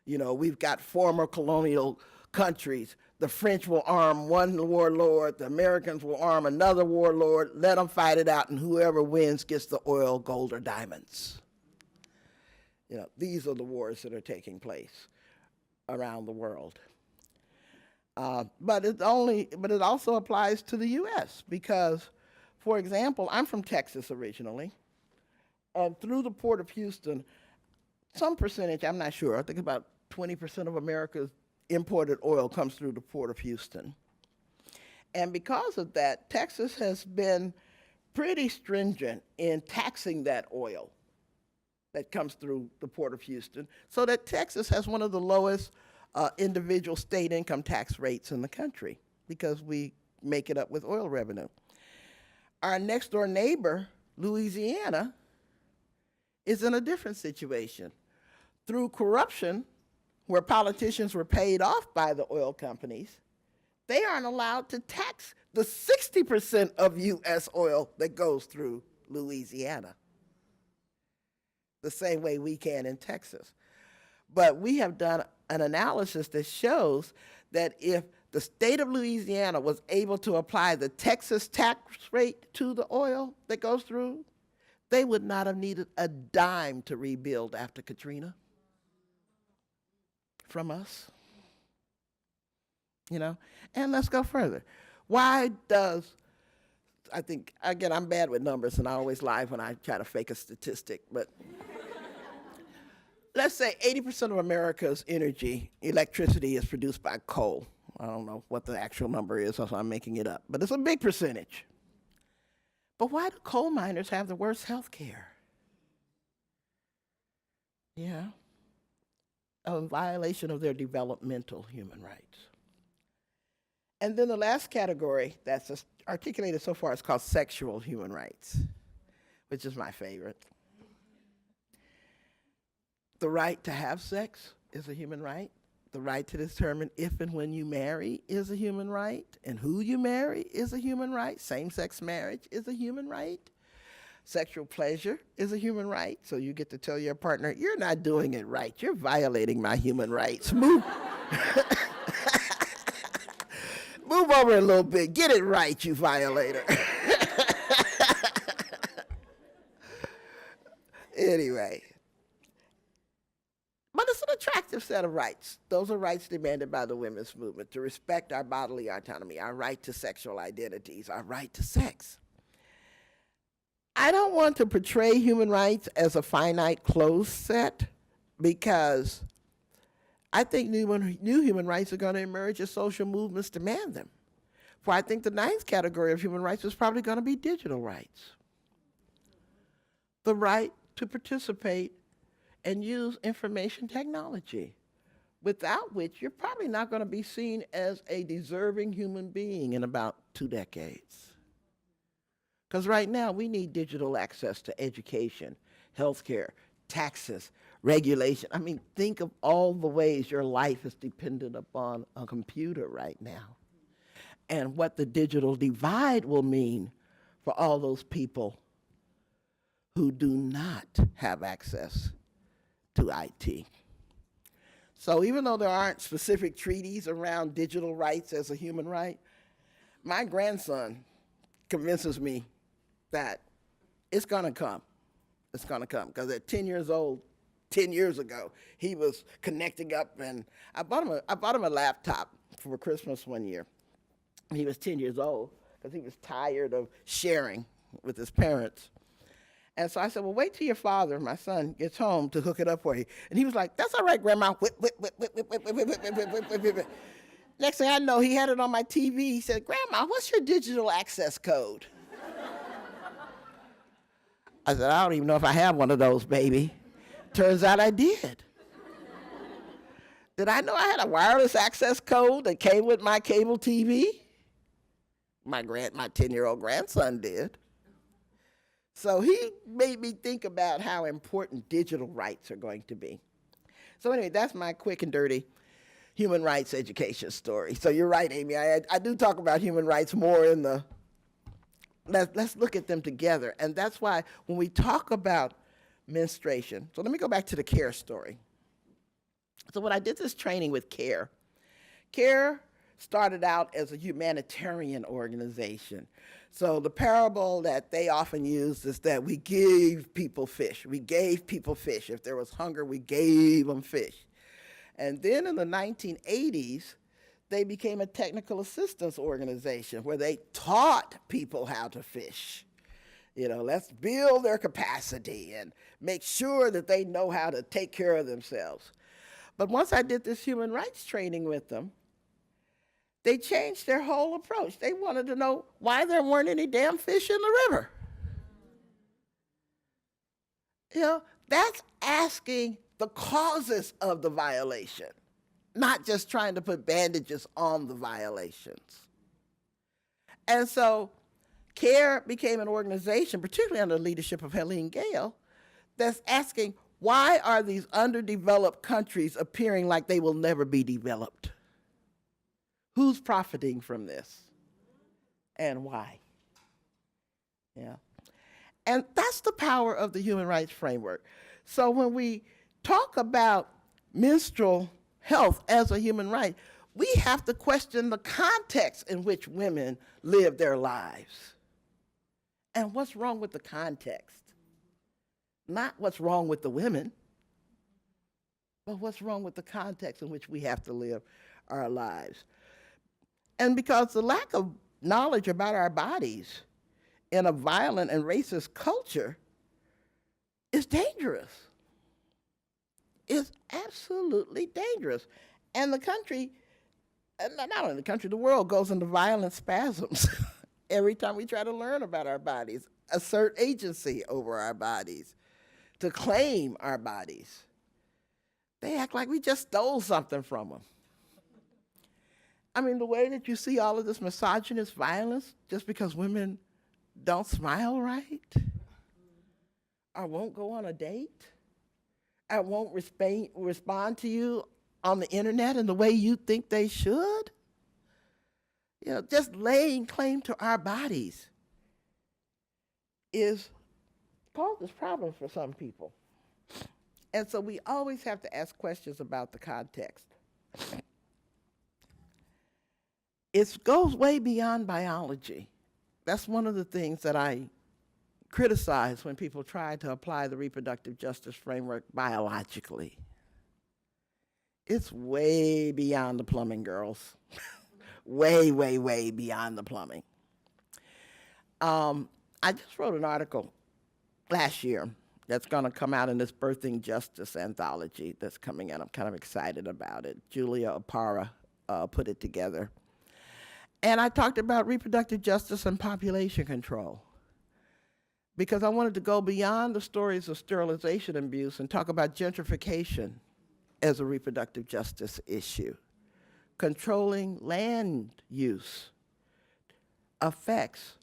You know, we've got former colonial countries. The French will arm one warlord, the Americans will arm another warlord, let them fight it out, and whoever wins gets the oil, gold, or diamonds. You know, these are the wars that are taking place around the world. But it also applies to the U.S. because, for example, I'm from Texas originally, and through the Port of Houston, some percentage, I'm not sure, I think about 20% of America's imported oil comes through the Port of Houston. And because of that, Texas has been pretty stringent in taxing that oil that comes through the Port of Houston, so that Texas has one of the lowest individual state income tax rates in the country because we make it up with oil revenue. Our next door neighbor, Louisiana, is in a different situation. Through corruption, where politicians were paid off by the oil companies, they aren't allowed to tax the 60% of U.S. oil that goes through Louisiana, the same way we can in Texas. But we have done an analysis that shows that if the state of Louisiana was able to apply the Texas tax rate to the oil that goes through, they would not have needed a dime to rebuild after Katrina from us. You know, and let's go further. Why does, I think, again, I'm bad with numbers and I always lie when I try to fake a statistic, but let's say 80% of America's electricity is produced by coal. I don't know what the actual number is, so I'm making it up, but it's a big percentage. But why do coal miners have the worst health care? Yeah, a violation of their developmental human rights. And then the last category that's articulated so far is called sexual human rights, which is my favorite. The right to have sex is a human right. The right to determine if and when you marry is a human right, and who you marry is a human right. Same-sex marriage is a human right. Sexual pleasure is a human right, so you get to tell your partner, you're not doing it right. You're violating my human rights. Move. Move over a little bit. Get it right, you violator. Anyway. But it's an attractive set of rights. Those are rights demanded by the women's movement to respect our bodily autonomy, our right to sexual identities, our right to sex. I don't want to portray human rights as a finite closed set because I think new human rights are going to emerge as social movements demand them. For I think the 9th category of human rights is probably going to be digital rights. The right to participate and use information technology, without which you're probably not going to be seen as a deserving human being in about 2 decades. Because right now we need digital access to education, healthcare, taxes, regulation. I mean, think of all the ways your life is dependent upon a computer right now, and what the digital divide will mean for all those people who do not have access to IT. So even though there aren't specific treaties around digital rights as a human right, my grandson convinces me that it's gonna come. It's gonna come, because at 10 years old, 10 years ago, he was connecting up, and I bought him a laptop for Christmas one year. He was 10 years old, because he was tired of sharing with his parents. And so I said, well, wait till your father, my son, gets home to hook it up for you. And he was like, that's all right, Grandma. Whip, whip, whip, whip, whip, whip, whip, whip, whip, whip, whip, whip, whip. Next thing I know, he had it on my TV. He said, Grandma, what's your digital access code? I said, I don't even know if I have one of those, baby. Turns out I did. Did I know I had a wireless access code that came with my cable TV? My 10-year-old grandson did. So he made me think about how important digital rights are going to be. So anyway, that's my quick and dirty human rights education story. So you're right, Amy. I do talk about human rights more in the, let's look at them together. And that's why when we talk about menstruation, so let me go back to the CARE story. So when I did this training with CARE, CARE started out as a humanitarian organization. So the parable that they often use is that we gave people fish. We gave people fish. If there was hunger, we gave them fish. And then in the 1980s, they became a technical assistance organization where they taught people how to fish. You know, let's build their capacity and make sure that they know how to take care of themselves. But once I did this human rights training with them, they changed their whole approach. They wanted to know why there weren't any damn fish in the river. You know, that's asking the causes of the violation, not just trying to put bandages on the violations. And so CARE became an organization, particularly under the leadership of Helene Gayle, that's asking, why are these underdeveloped countries appearing like they will never be developed? Who's profiting from this? And why? Yeah. And that's the power of the human rights framework. So when we talk about menstrual health as a human right, we have to question the context in which women live their lives. And what's wrong with the context? Not what's wrong with the women, but what's wrong with the context in which we have to live our lives. And because the lack of knowledge about our bodies in a violent and racist culture is dangerous. It's absolutely dangerous. And the country, and not only the country, the world goes into violent spasms every time we try to learn about our bodies, assert agency over our bodies, to claim our bodies. They act like we just stole something from them. I mean, the way that you see all of this misogynist violence just because women don't smile right, or won't go on a date, or won't respond to you on the internet in the way you think they should, you know, just laying claim to our bodies causes problems for some people. And so we always have to ask questions about the context. It goes way beyond biology. That's one of the things that I criticize when people try to apply the reproductive justice framework biologically. It's way beyond the plumbing, girls. Way, way, way beyond the plumbing. I just wrote an article last year that's going to come out in this Birthing Justice anthology that's coming out. I'm kind of excited about it. Julia Opara put it together. And I talked about reproductive justice and population control because I wanted to go beyond the stories of sterilization abuse and talk about gentrification as a reproductive justice issue. Controlling land use affects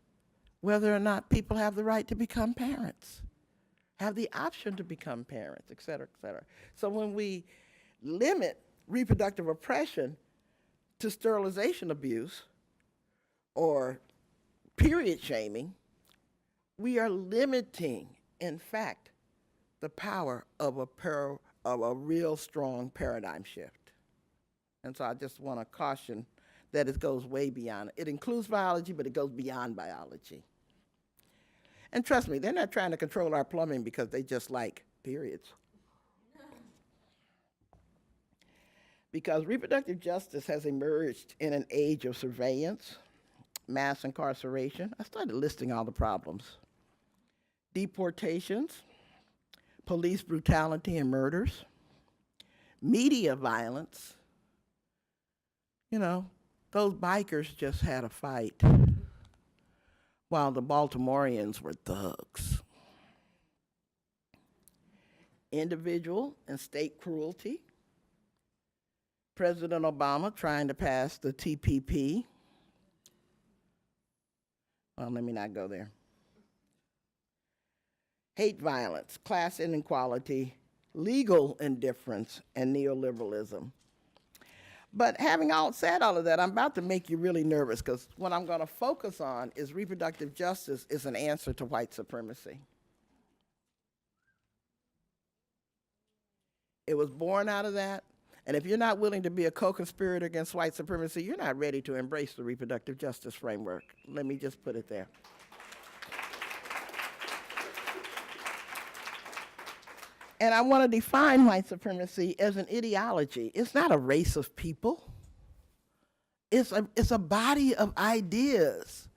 whether or not people have the right to become parents, have the option to become parents, et cetera, et cetera. So when we limit reproductive oppression to sterilization abuse or period shaming, we are limiting, in fact, the power of a real strong paradigm shift. And so I just want to caution that it goes way beyond. It includes biology, but it goes beyond biology. And trust me, they're not trying to control our plumbing because they just like periods. Because reproductive justice has emerged in an age of surveillance, mass incarceration. I started listing all the problems. Deportations, police brutality and murders, media violence. You know, those bikers just had a fight while the Baltimoreans were thugs. individual and state cruelty, President Obama trying to pass the TPP. Well, let me not go there. Hate violence, class inequality, legal indifference, and neoliberalism. But having said all of that, I'm about to make you really nervous, because what I'm going to focus on is reproductive justice is an answer to white supremacy. It was born out of that, and if you're not willing to be a co-conspirator against white supremacy, you're not ready to embrace the reproductive justice framework. Let me just put it there. And I want to define white supremacy as an ideology. It's not a race of people. It's a body of ideas.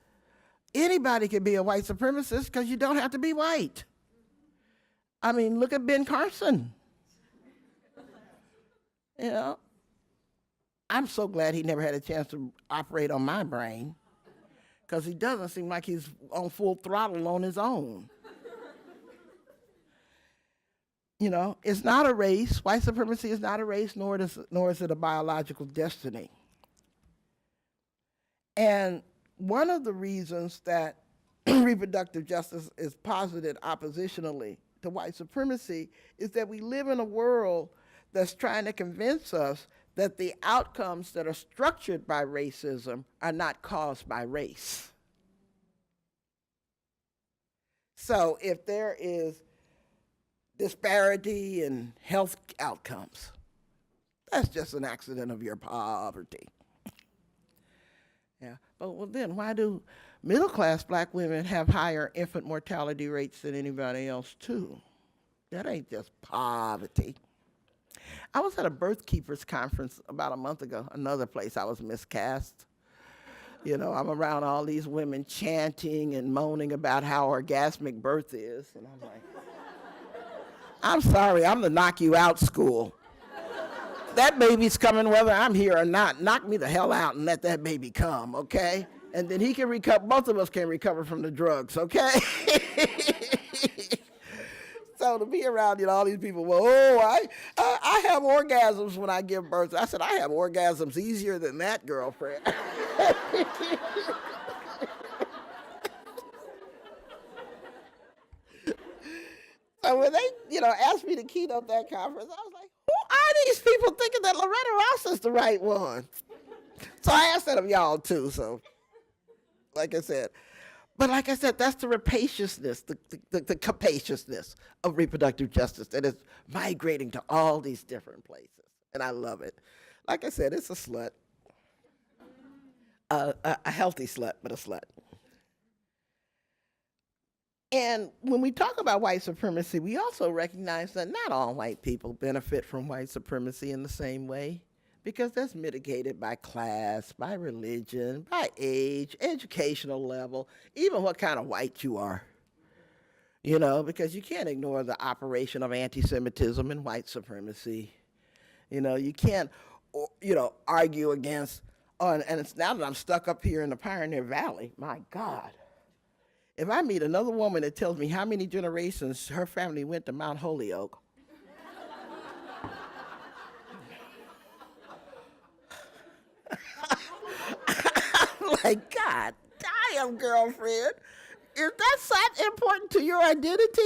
Anybody can be a white supremacist because you don't have to be white. I mean, look at Ben Carson. You know, I'm so glad he never had a chance to operate on my brain, because he doesn't seem like he's on full throttle on his own. You know, it's not a race. White supremacy is not a race, nor is it a biological destiny. And one of the reasons that reproductive justice is posited oppositionally to white supremacy is that we live in a world that's trying to convince us that the outcomes that are structured by racism are not caused by race. So if there is disparity in health outcomes, that's just an accident of your poverty. Yeah, but well then why do middle-class black women have higher infant mortality rates than anybody else too? That ain't just poverty. I was at a birth keepers conference about a month ago, another place I was miscast. You know, I'm around all these women chanting and moaning about how orgasmic birth is, and I'm like, I'm sorry, I'm the knock you out school. That baby's coming whether I'm here or not. Knock me the hell out and let that baby come, okay? And then he can recover, both of us can recover from the drugs, okay? So to be around, you know, all these people, well, I have orgasms when I give birth. I said, I have orgasms easier than that, girlfriend. So when they, you know, asked me to keynote that conference, I was like, who are these people thinking that Loretta Ross is the right one? So I asked that of y'all too, so like I said. But like I said, that's the rapaciousness, the capaciousness of reproductive justice that is migrating to all these different places. And I love it. Like I said, it's a slut. A healthy slut, but a slut. And when we talk about white supremacy, we also recognize that not all white people benefit from white supremacy in the same way, because that's mitigated by class, by religion, by age, educational level, even what kind of white you are. You know, because you can't ignore the operation of anti-Semitism and white supremacy. You know, you can't, you know, argue against, and it's now that I'm stuck up here in the Pioneer Valley, my God. If I meet another woman that tells me how many generations her family went to Mount Holyoke, I'm like, God damn, girlfriend, is that so important to your identity?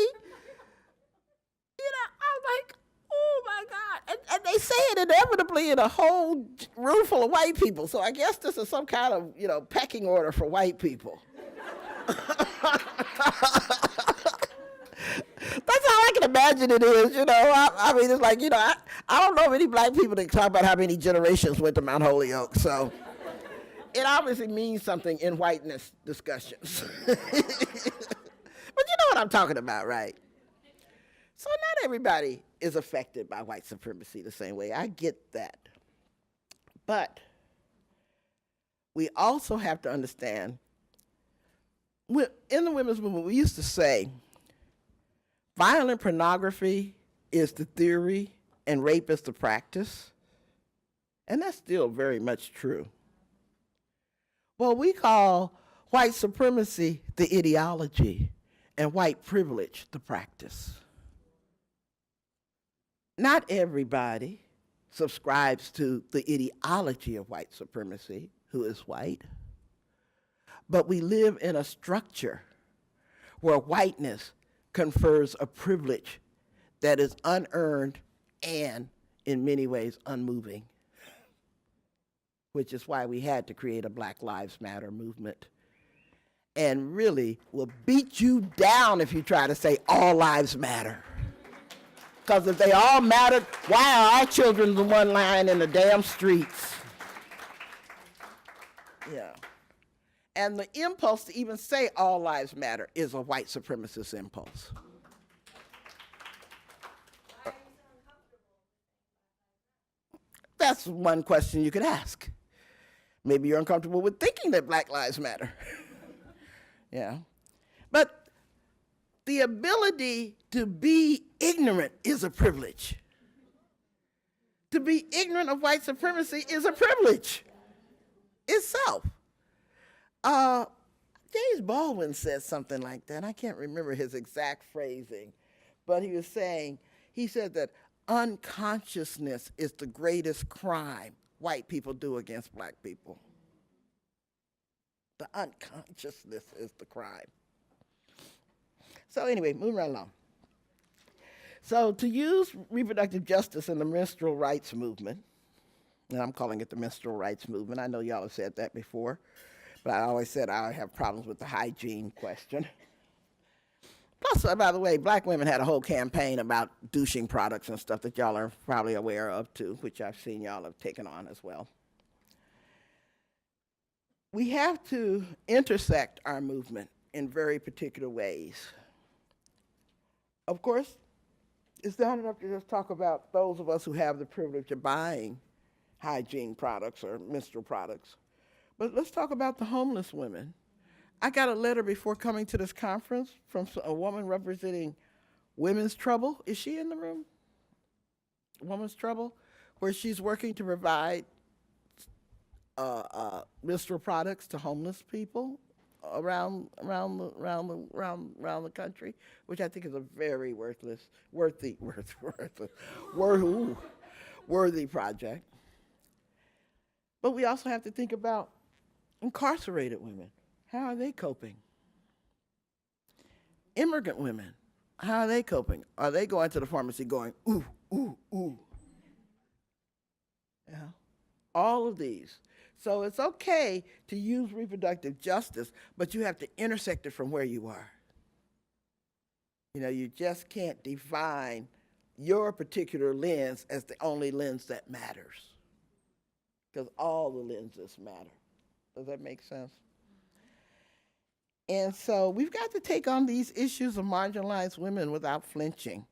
You know, I'm like, oh my God. And they say it inevitably in a whole room full of white people. So I guess this is some kind of, you know, pecking order for white people. That's how I can imagine it is, you know. I mean, it's like, you know, I don't know of any black people that talk about how many generations went to Mount Holyoke, so it obviously means something in whiteness discussions. But you know what I'm talking about, right? So not everybody is affected by white supremacy the same way. I get that. But we also have to understand, in the women's movement, we used to say, violent pornography is the theory and rape is the practice. And that's still very much true. Well, we call white supremacy the ideology and white privilege the practice. not everybody subscribes to the ideology of white supremacy who is white, but we live in a structure where whiteness confers a privilege that is unearned and, in many ways, unmoving, which is why we had to create a Black Lives Matter movement, and really will beat you down if you try to say all lives matter. Because if they all mattered, why are our children the one lying in the damn streets? Yeah. And the impulse to even say all lives matter is a white supremacist impulse. That's one question you could ask. Maybe you're uncomfortable with thinking that Black lives matter. Yeah. But the ability to be ignorant is a privilege. To be ignorant of white supremacy is a privilege itself. James Baldwin said something like that. I can't remember his exact phrasing, but he was saying, he said that unconsciousness is the greatest crime white people do against black people. The unconsciousness is the crime. So anyway, moving right along. So to use reproductive justice in the menstrual rights movement, and I'm calling it the menstrual rights movement. I know y'all have said that before, but I always said I have problems with the hygiene question. Plus, by the way, black women had a whole campaign about douching products and stuff that y'all are probably aware of too, which I've seen y'all have taken on as well. We have to intersect our movement in very particular ways. Of course, it's not enough to just talk about those of us who have the privilege of buying hygiene products or menstrual products, but let's talk about the homeless women. I got a letter before coming to this conference from a woman representing Women's Trouble. Is she in the room? Women's Trouble, where she's working to provide menstrual products to homeless people around the country, which I think is a very worthy project. But we also have to think about incarcerated women. How are they coping? Immigrant women, how are they coping? Are they going to the pharmacy going, ooh, ooh, ooh? Yeah. All of these. So it's okay to use reproductive justice, but you have to intersect it from where you are. You know, you just can't define your particular lens as the only lens that matters, because all the lenses matter. Does that make sense? And so we've got to take on these issues of marginalized women without flinching,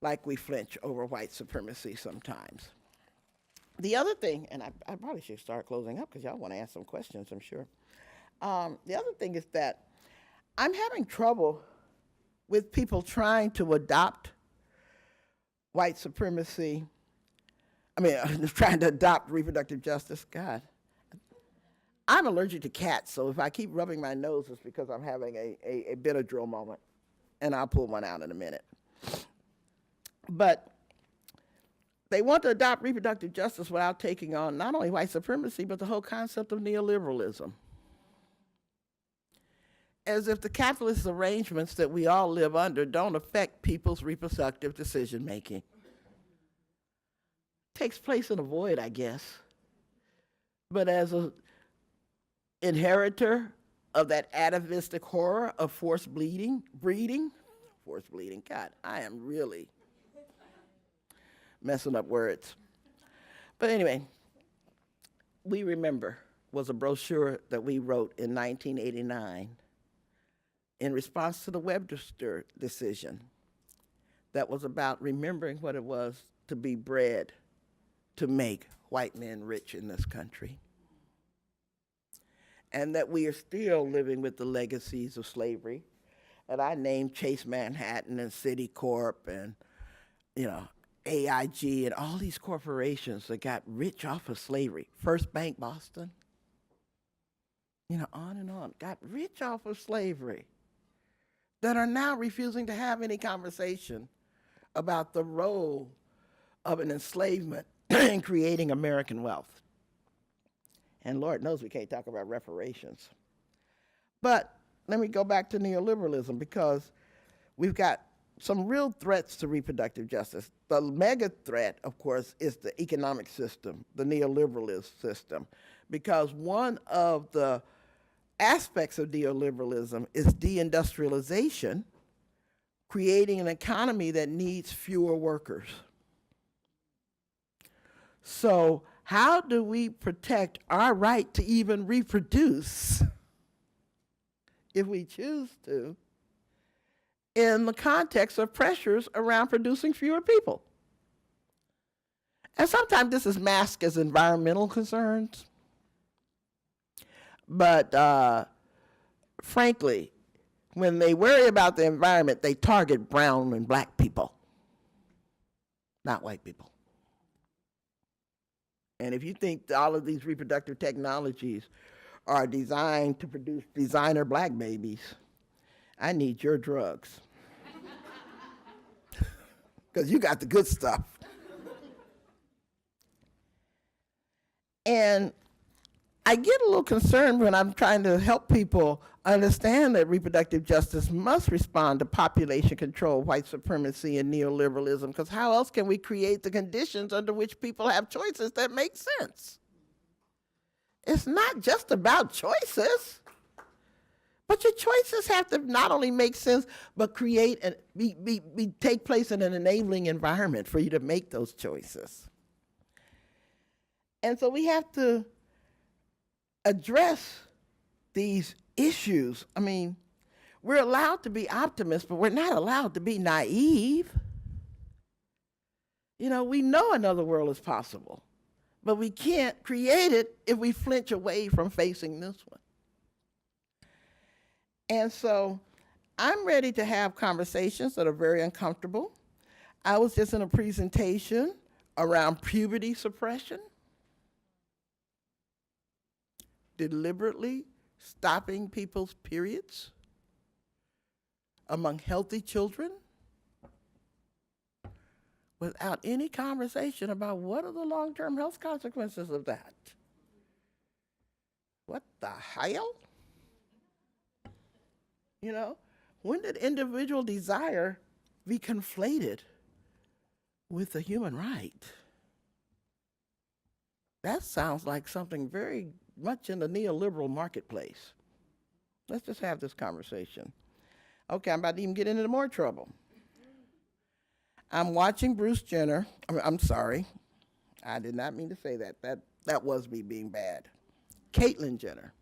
like we flinch over white supremacy sometimes. The other thing, and I probably should start closing up because y'all want to ask some questions, I'm sure. The other thing is that I'm having trouble with people trying to adopt white supremacy. Trying to adopt reproductive justice. God. I'm allergic to cats, so if I keep rubbing my nose, it's because I'm having a Benadryl moment, and I'll pull one out in a minute. But they want to adopt reproductive justice without taking on not only white supremacy, but the whole concept of neoliberalism. As if the capitalist arrangements that we all live under don't affect people's reproductive decision-making. Takes place in a void, I guess. But as an inheritor of that atavistic horror of forced breeding, God, I am really messing up words. But anyway, We Remember was a brochure that we wrote in 1989 in response to the Webster decision that was about remembering what it was to be bred to make white men rich in this country. And that we are still living with the legacies of slavery. And I named Chase Manhattan and Citicorp and, AIG and all these corporations that got rich off of slavery. First Bank Boston, on and on, got rich off of slavery, that are now refusing to have any conversation about the role of an enslavement in creating American wealth. And Lord knows we can't talk about reparations. But let me go back to neoliberalism, because we've got some real threats to reproductive justice. The mega threat, of course, is the economic system, the neoliberalist system, because one of the aspects of neoliberalism is deindustrialization, creating an economy that needs fewer workers. So how do we protect our right to even reproduce, if we choose to, in the context of pressures around producing fewer people? And sometimes this is masked as environmental concerns. But frankly, when they worry about the environment, they target brown and black people, not white people. And if you think all of these reproductive technologies are designed to produce designer black babies, I need your drugs. Because you got the good stuff. And I get a little concerned when I'm trying to help people understand that reproductive justice must respond to population control, white supremacy, and neoliberalism, because how else can we create the conditions under which people have choices that make sense? It's not just about choices, but your choices have to not only make sense, but create and take place in an enabling environment for you to make those choices. And so we have to address these issues. I mean, we're allowed to be optimists, but we're not allowed to be naive. You know, we know another world is possible, but we can't create it if we flinch away from facing this one. And so I'm ready to have conversations that are very uncomfortable. I was just in a presentation around puberty suppression, deliberately stopping people's periods among healthy children without any conversation about what are the long-term health consequences of that. What the hell? You know, when did individual desire be conflated with the human right? That sounds like something very much in the neoliberal marketplace. Let's just have this conversation. Okay, I'm about to even get into more trouble. I'm watching Bruce Jenner. I'm sorry. I did not mean to say that. That was me being bad. Caitlyn Jenner.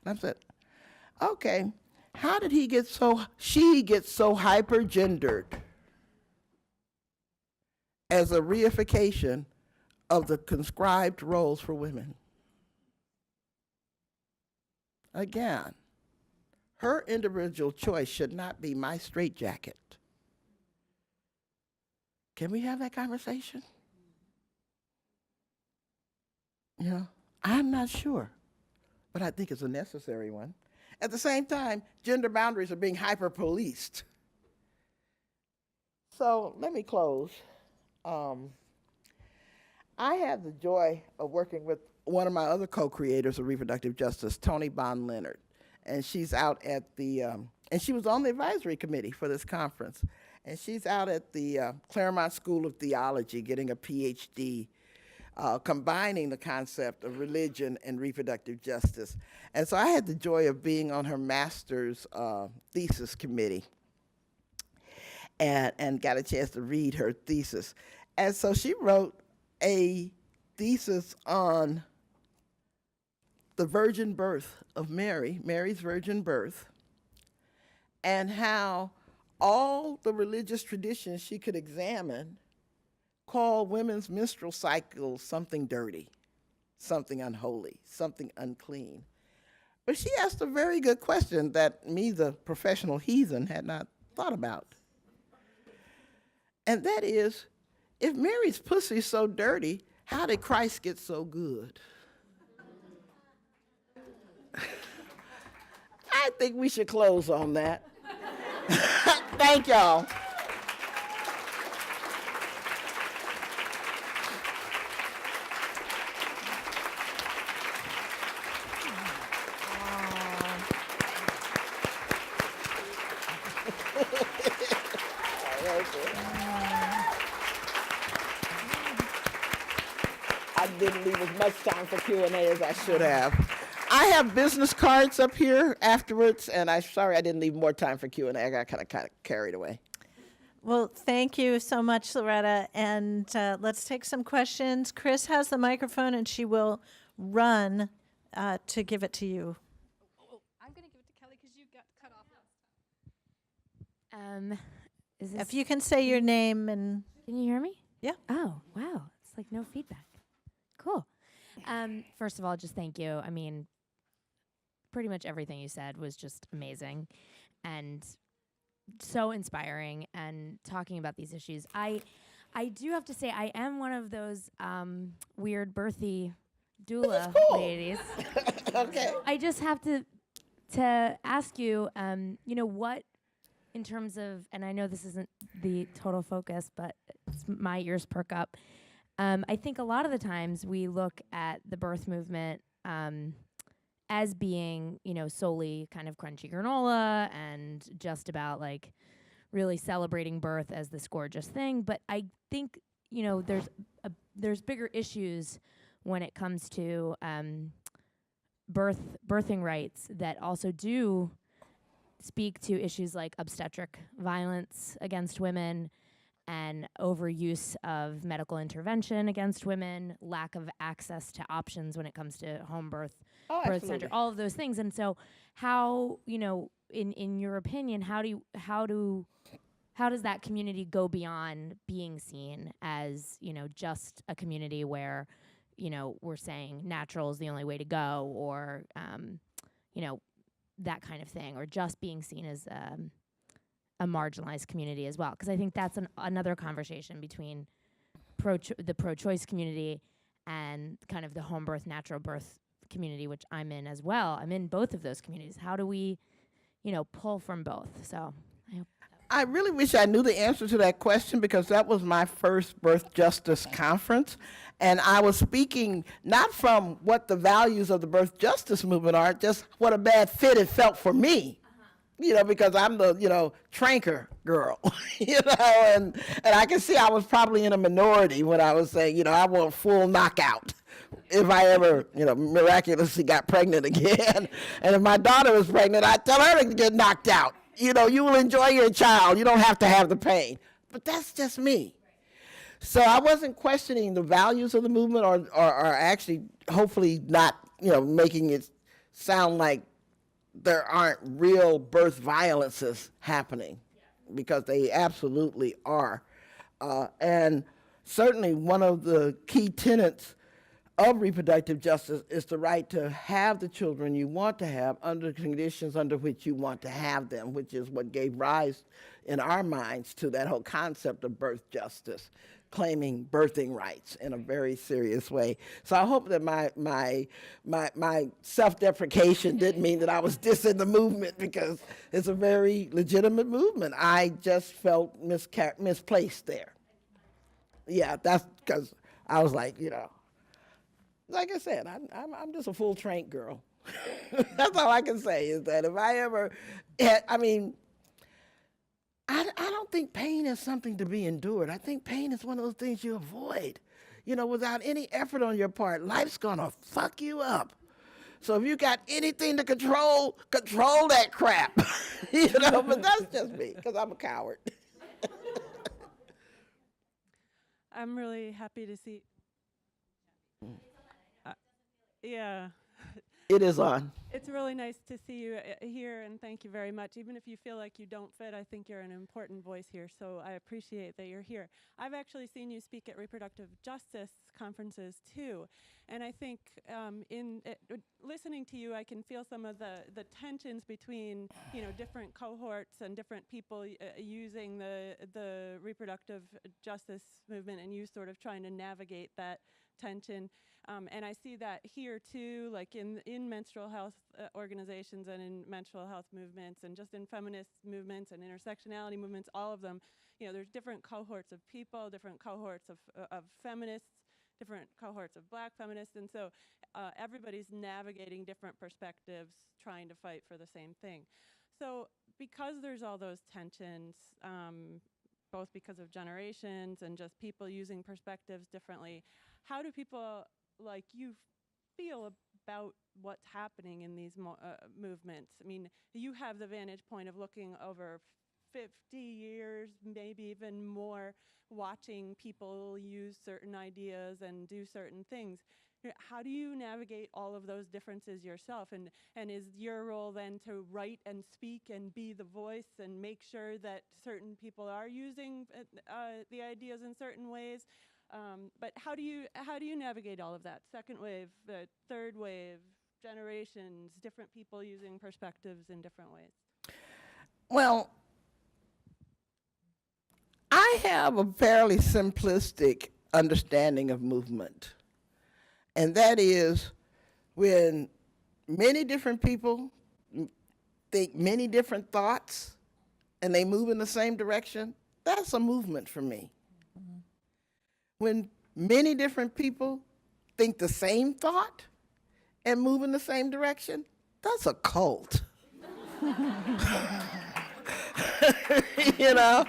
And I said, okay, how did she get so hyper-gendered as a reification of the conscribed roles for women? Again, her individual choice should not be my straitjacket. Can we have that conversation? You know, I'm not sure, but I think it's a necessary one. At the same time, gender boundaries are being hyper-policed. So let me close. I had the joy of working with one of my other co-creators of reproductive justice, Toni Bond Leonard, and she's out at the, and she was on the advisory committee for this conference, and she's out at the Claremont School of Theology getting a PhD, combining the concept of religion and reproductive justice. And so I had the joy of being on her master's thesis committee and got a chance to read her thesis. And so she wrote a thesis on the virgin birth of Mary, Mary's virgin birth, and how all the religious traditions she could examine call women's menstrual cycles something dirty, something unholy, something unclean. But she asked a very good question that me, the professional heathen, had not thought about. And that is, if Mary's pussy is so dirty, how did Christ get so good? I think we should close on that. Thank y'all. didn't leave as much time for Q&A as I should have. I have business cards up here afterwards, and I'm sorry I didn't leave more time for Q&A. I got kind of carried away. Well, thank you so much, Loretta. And let's take some questions. Chris has the microphone, and she will run to give it to you. I'm going to give it to Kelly because you got cut off last time. Is this, If you can say your name and can you hear me? Yeah. Oh, wow. It's like no feedback. Cool. First of all, just thank you. I mean, pretty much everything you said was just amazing and so inspiring, and talking about these issues. I do have to say I am one of those weird birthy doula ladies. Okay. I just have to ask you, what in terms of, and I know this isn't the total focus, but my ears perk up. I think a lot of the times we look at the birth movement as being, solely kind of crunchy granola and just about like really celebrating birth as this gorgeous thing. But I think, there's bigger issues when it comes to birthing rights that also do speak to issues like obstetric violence against women and overuse of medical intervention against women, lack of access to options when it comes to home birth, birth center, all of those things. And so how, in your opinion, how does that community go beyond being seen as, just a community where, we're saying natural is the only way to go, or, that kind of thing, or just being seen as a marginalized community as well? Because I think that's another conversation between the pro-choice community and kind of the home birth, natural birth community, which I'm in as well. I'm in both of those communities. How do we, pull from both? So I hope. I really wish I knew the answer to that question, because that was my first birth justice conference. And I was speaking not from what the values of the birth justice movement are, just what a bad fit it felt for me. Because I'm the, tranker girl, and I can see I was probably in a minority when I was saying, I want full knockout if I ever, miraculously got pregnant again. And if my daughter was pregnant, I'd tell her to get knocked out. You will enjoy your child. You don't have to have the pain. But that's just me. So I wasn't questioning the values of the movement or actually hopefully not, making it sound like there aren't real birth violences happening, because they absolutely are. And certainly one of the key tenets of reproductive justice is the right to have the children you want to have under the conditions under which you want to have them, which is what gave rise in our minds to that whole concept of birth justice, claiming birthing rights in a very serious way. So I hope that my self-deprecation didn't mean that I was dissing the movement, because it's a very legitimate movement. I just felt misplaced there. Yeah, that's because I was like, like I said, I'm just a full trank girl. That's all I can say, is that if I ever had, I don't think pain is something to be endured. I think pain is one of those things you avoid, without any effort on your part. Life's gonna fuck you up. So if you got anything to control that crap, but that's just me, because I'm a coward. I'm really happy to see. Yeah. It is on. It's really nice to see you here, and thank you very much. Even if you feel like you don't fit, I think you're an important voice here, so I appreciate that you're here. I've actually seen you speak at reproductive justice conferences too, and I think listening to you, I can feel some of the tensions between different cohorts and different people using the reproductive justice movement, and you sort of trying to navigate that tension. And I see that here too, like in menstrual health organizations and in menstrual health movements, and just in feminist movements and intersectionality movements, all of them. There's different cohorts of people, different cohorts of feminists, different cohorts of black feminists, and so everybody's navigating different perspectives, trying to fight for the same thing. So because there's all those tensions, both because of generations and just people using perspectives differently, how do people like you feel about what's happening in these movements. I mean, you have the vantage point of looking over 50 years, maybe even more, watching people use certain ideas and do certain things. How do you navigate all of those differences yourself? And is your role then to write and speak and be the voice and make sure that certain people are using the ideas in certain ways? But how do you navigate all of that? Second wave, third wave, generations, different people using perspectives in different ways. Well, I have a fairly simplistic understanding of movement. And that is when many different people think many different thoughts and they move in the same direction, that's a movement for me. Mm-hmm. When many different people think the same thought and move in the same direction, that's a cult. You know?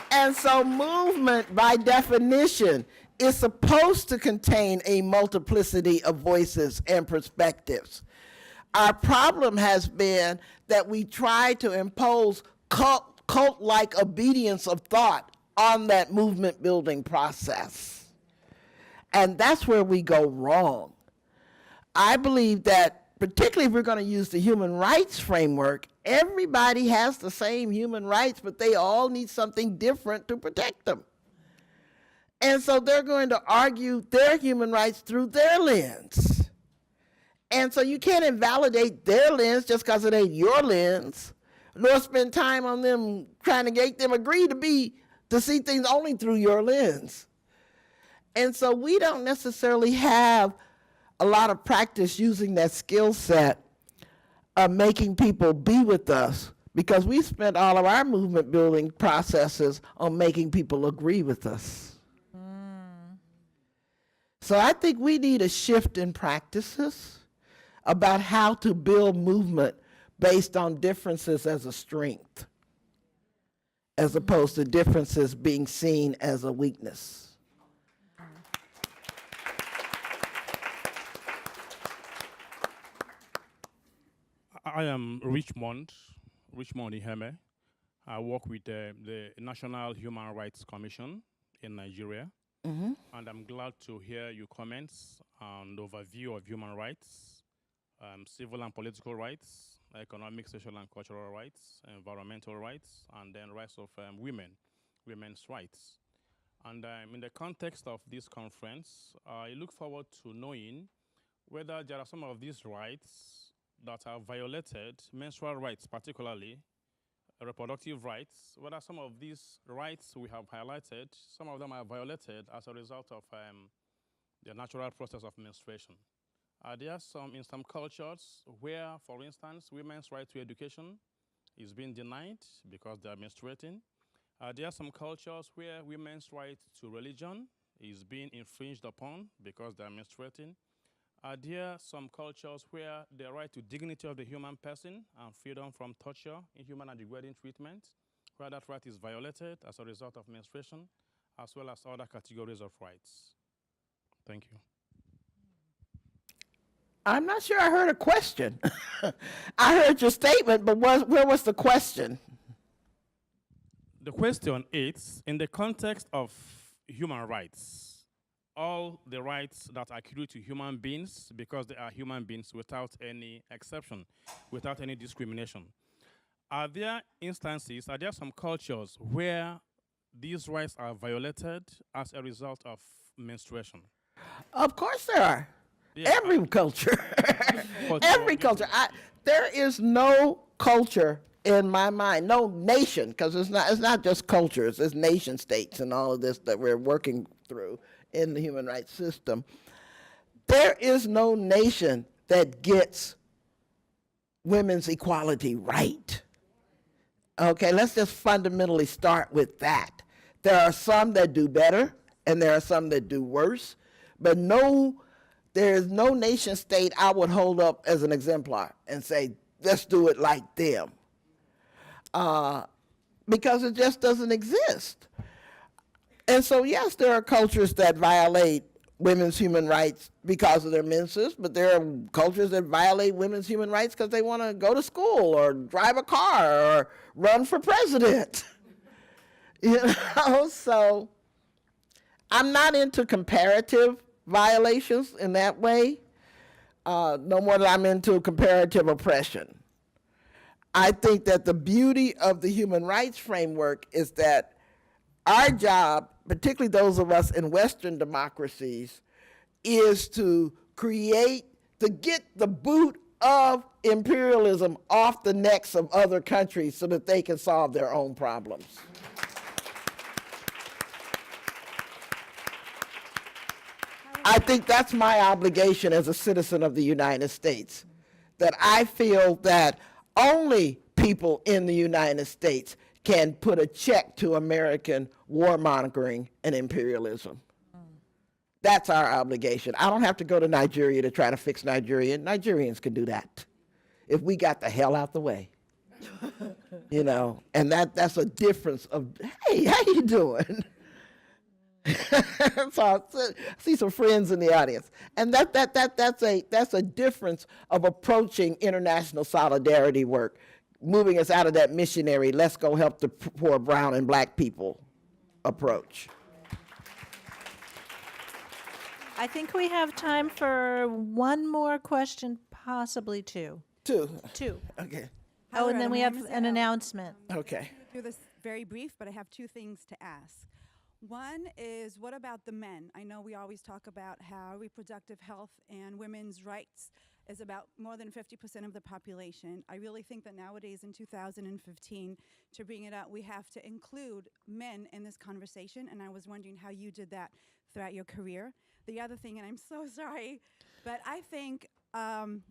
And so movement, by definition, is supposed to contain a multiplicity of voices and perspectives. Our problem has been that we try to impose cult-like obedience of thought on that movement building process. And that's where we go wrong. I believe that, particularly if we're going to use the human rights framework, everybody has the same human rights, but they all need something different to protect them. And so they're going to argue their human rights through their lens. And so you can't invalidate their lens just because it ain't your lens, nor spend time on them trying to get them agree to see things only through your lens. And so we don't necessarily have a lot of practice using that skill set of making people be with us, because we spent all of our movement building processes on making people agree with us. So I think we need a shift in practices about how to build movement based on differences as a strength, as opposed to differences being seen as a weakness. I am Richmond Iheme. I work with the National Human Rights Commission in Nigeria. Mm-hmm. And I'm glad to hear your comments and overview of human rights, civil and political rights, economic, social and cultural rights, environmental rights, and then rights of women's rights. And in the context of this conference, I look forward to knowing whether there are some of these rights that are violated, menstrual rights particularly, reproductive rights, whether some of these rights we have highlighted, some of them are violated as a result of the natural process of menstruation. There are in some cultures where, for instance, women's right to education is being denied because they are menstruating. There are some cultures where women's right to religion is being infringed upon because they are menstruating. There are some cultures where the right to dignity of the human person and freedom from torture, inhuman and degrading treatment, where that right is violated as a result of menstruation, as well as other categories of rights. Thank you. I'm not sure I heard a question. I heard your statement, but where was the question? The question is, in the context of human rights, all the rights that accrue to human beings, because they are human beings without any exception, without any discrimination. Are there some cultures where these rights are violated as a result of menstruation? Of course there are. Yeah. Every culture. Every culture. There is no culture in my mind, no nation, because it's not just cultures, it's nation states and all of this that we're working through in the human rights system. There is no nation that gets women's equality right. Okay, let's just fundamentally start with that. There are some that do better, and there are some that do worse, but there is no nation state I would hold up as an exemplar and say, let's do it like them. Because it just doesn't exist. And so, yes, there are cultures that violate women's human rights because of their menses, but there are cultures that violate women's human rights because they want to go to school or drive a car or run for president. You know, so I'm not into comparative violations in that way, no more than I'm into comparative oppression. I think that the beauty of the human rights framework is that our job, particularly those of us in Western democracies, is to get the boot of imperialism off the necks of other countries so that they can solve their own problems. I think that's my obligation as a citizen of the United States, that I feel that only people in the United States can put a check to American warmongering and imperialism. That's our obligation. I don't have to go to Nigeria to try to fix Nigeria. Nigerians can do that if we got the hell out the way. You know, and that's a difference of, hey, how you doing? So I see some friends in the audience, and that's a difference of approaching international solidarity work, moving us out of that missionary, let's go help the poor brown and black people approach. I think we have time for one more question, possibly two. Two. Okay. Oh, and Loretta, then we my have name is an Elle. announcement. Okay. Do this very brief, but I have two things to ask. One is, what about the men? I know we always talk about how reproductive health and women's rights is about more than 50% of the population. I really think that nowadays in 2015, to bring it up, we have to include men in this conversation, and I was wondering how you did that throughout your career. The other thing, and I'm so sorry, but I think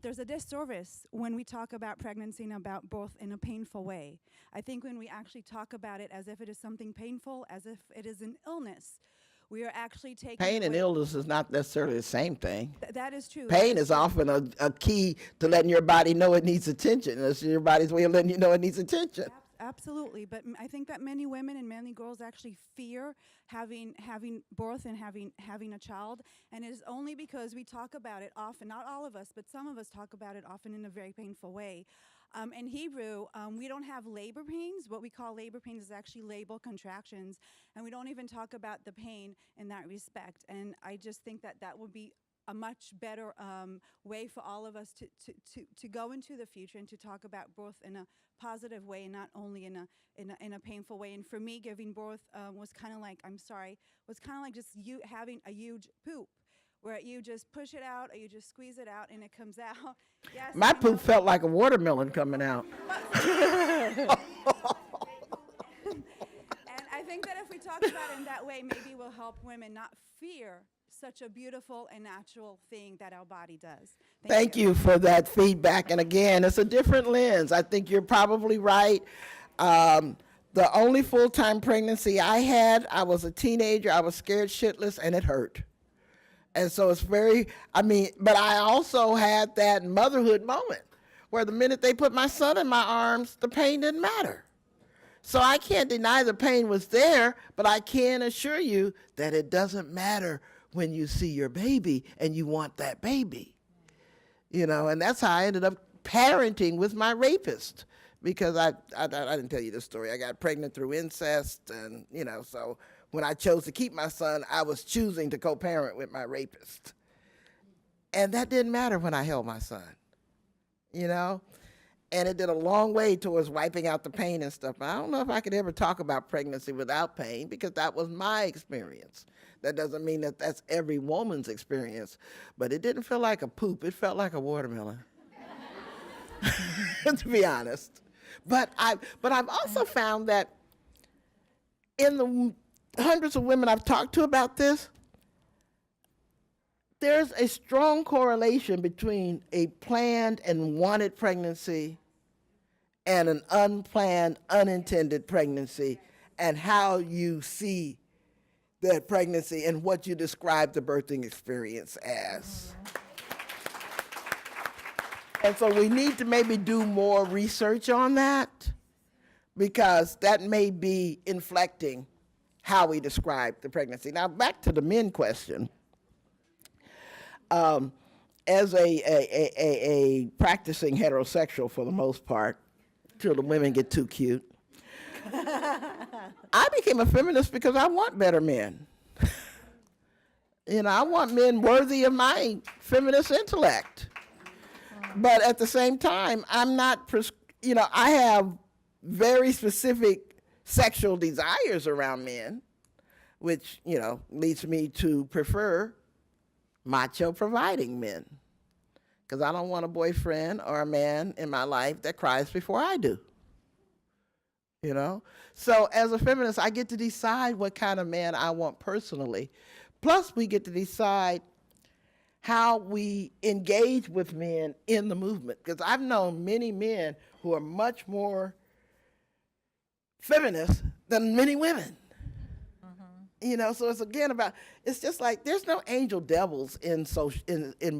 there's a disservice when we talk about pregnancy and about birth in a painful way. I think when we actually talk about it as if it is something painful, as if it is an illness, we are actually taking Pain and away- illness is not necessarily the same thing. That is true. Pain is often a key to letting your body know it needs attention. It's your body's way of letting you know it needs attention. Absolutely, but I think that many women and many girls actually fear having birth and having a child, and it is only because we talk about it often. Not all of us, but some of us talk about it often in a very painful way. In Hebrew, we don't have labor pains. What we call labor pains is actually labral contractions, and we don't even talk about the pain in that respect. And I just think that that would be a much better way for all of us to go into the future and to talk about birth in a positive way and not only in a painful way. And for me, giving birth was kind of like, was kind of like just you having a huge poop, where you just push it out or you just squeeze it out and it comes out. Yes, My I poop know. felt like a watermelon coming out. And I think that if we talk about it in that way, maybe we'll help women not fear such a beautiful and natural thing that our body does. Thank you for that feedback. And again, it's a different lens. I think you're probably right. The only full-time pregnancy I had, I was a teenager, I was scared shitless, and it hurt. And so it's but I also had that motherhood moment where the minute they put my son in my arms, the pain didn't matter. So I can't deny the pain was there, but I can assure you that it doesn't matter when you see your baby and you want that baby. You know, and that's how I ended up parenting with my rapist, because I didn't tell you this story. I got pregnant through incest, and, you know, so when I chose to keep my son, I was choosing to co-parent with my rapist. And that didn't matter when I held my son, you know? And it did a long way towards wiping out the pain and stuff. I don't know if I could ever talk about pregnancy without pain, because that was my experience. That doesn't mean that that's every woman's experience, but it didn't feel like a poop. It felt like a watermelon, to be honest. But I've also found that in the hundreds of women I've talked to about this, there's a strong correlation between a planned and wanted pregnancy and an unplanned, unintended pregnancy, and how you see that pregnancy and what you describe the birthing experience as. And so we need to maybe do more research on that, because that may be inflecting how we describe the pregnancy. Now, back to the men question. As a practicing heterosexual for the most part, till the women get too cute, I became a feminist because I want better men. You know, I want men worthy of my feminist intellect. But at the same time, I'm not, you know, I have very specific sexual desires around men, which, you know, leads me to prefer macho providing men. Because I don't want a boyfriend or a man in my life that cries before I do. You know? So as a feminist, I get to decide what kind of man I want personally. Plus, we get to decide how we engage with men in the movement. Because I've known many men who are much more feminist than many women. You know, so it's again about, it's just like there's no angel devils in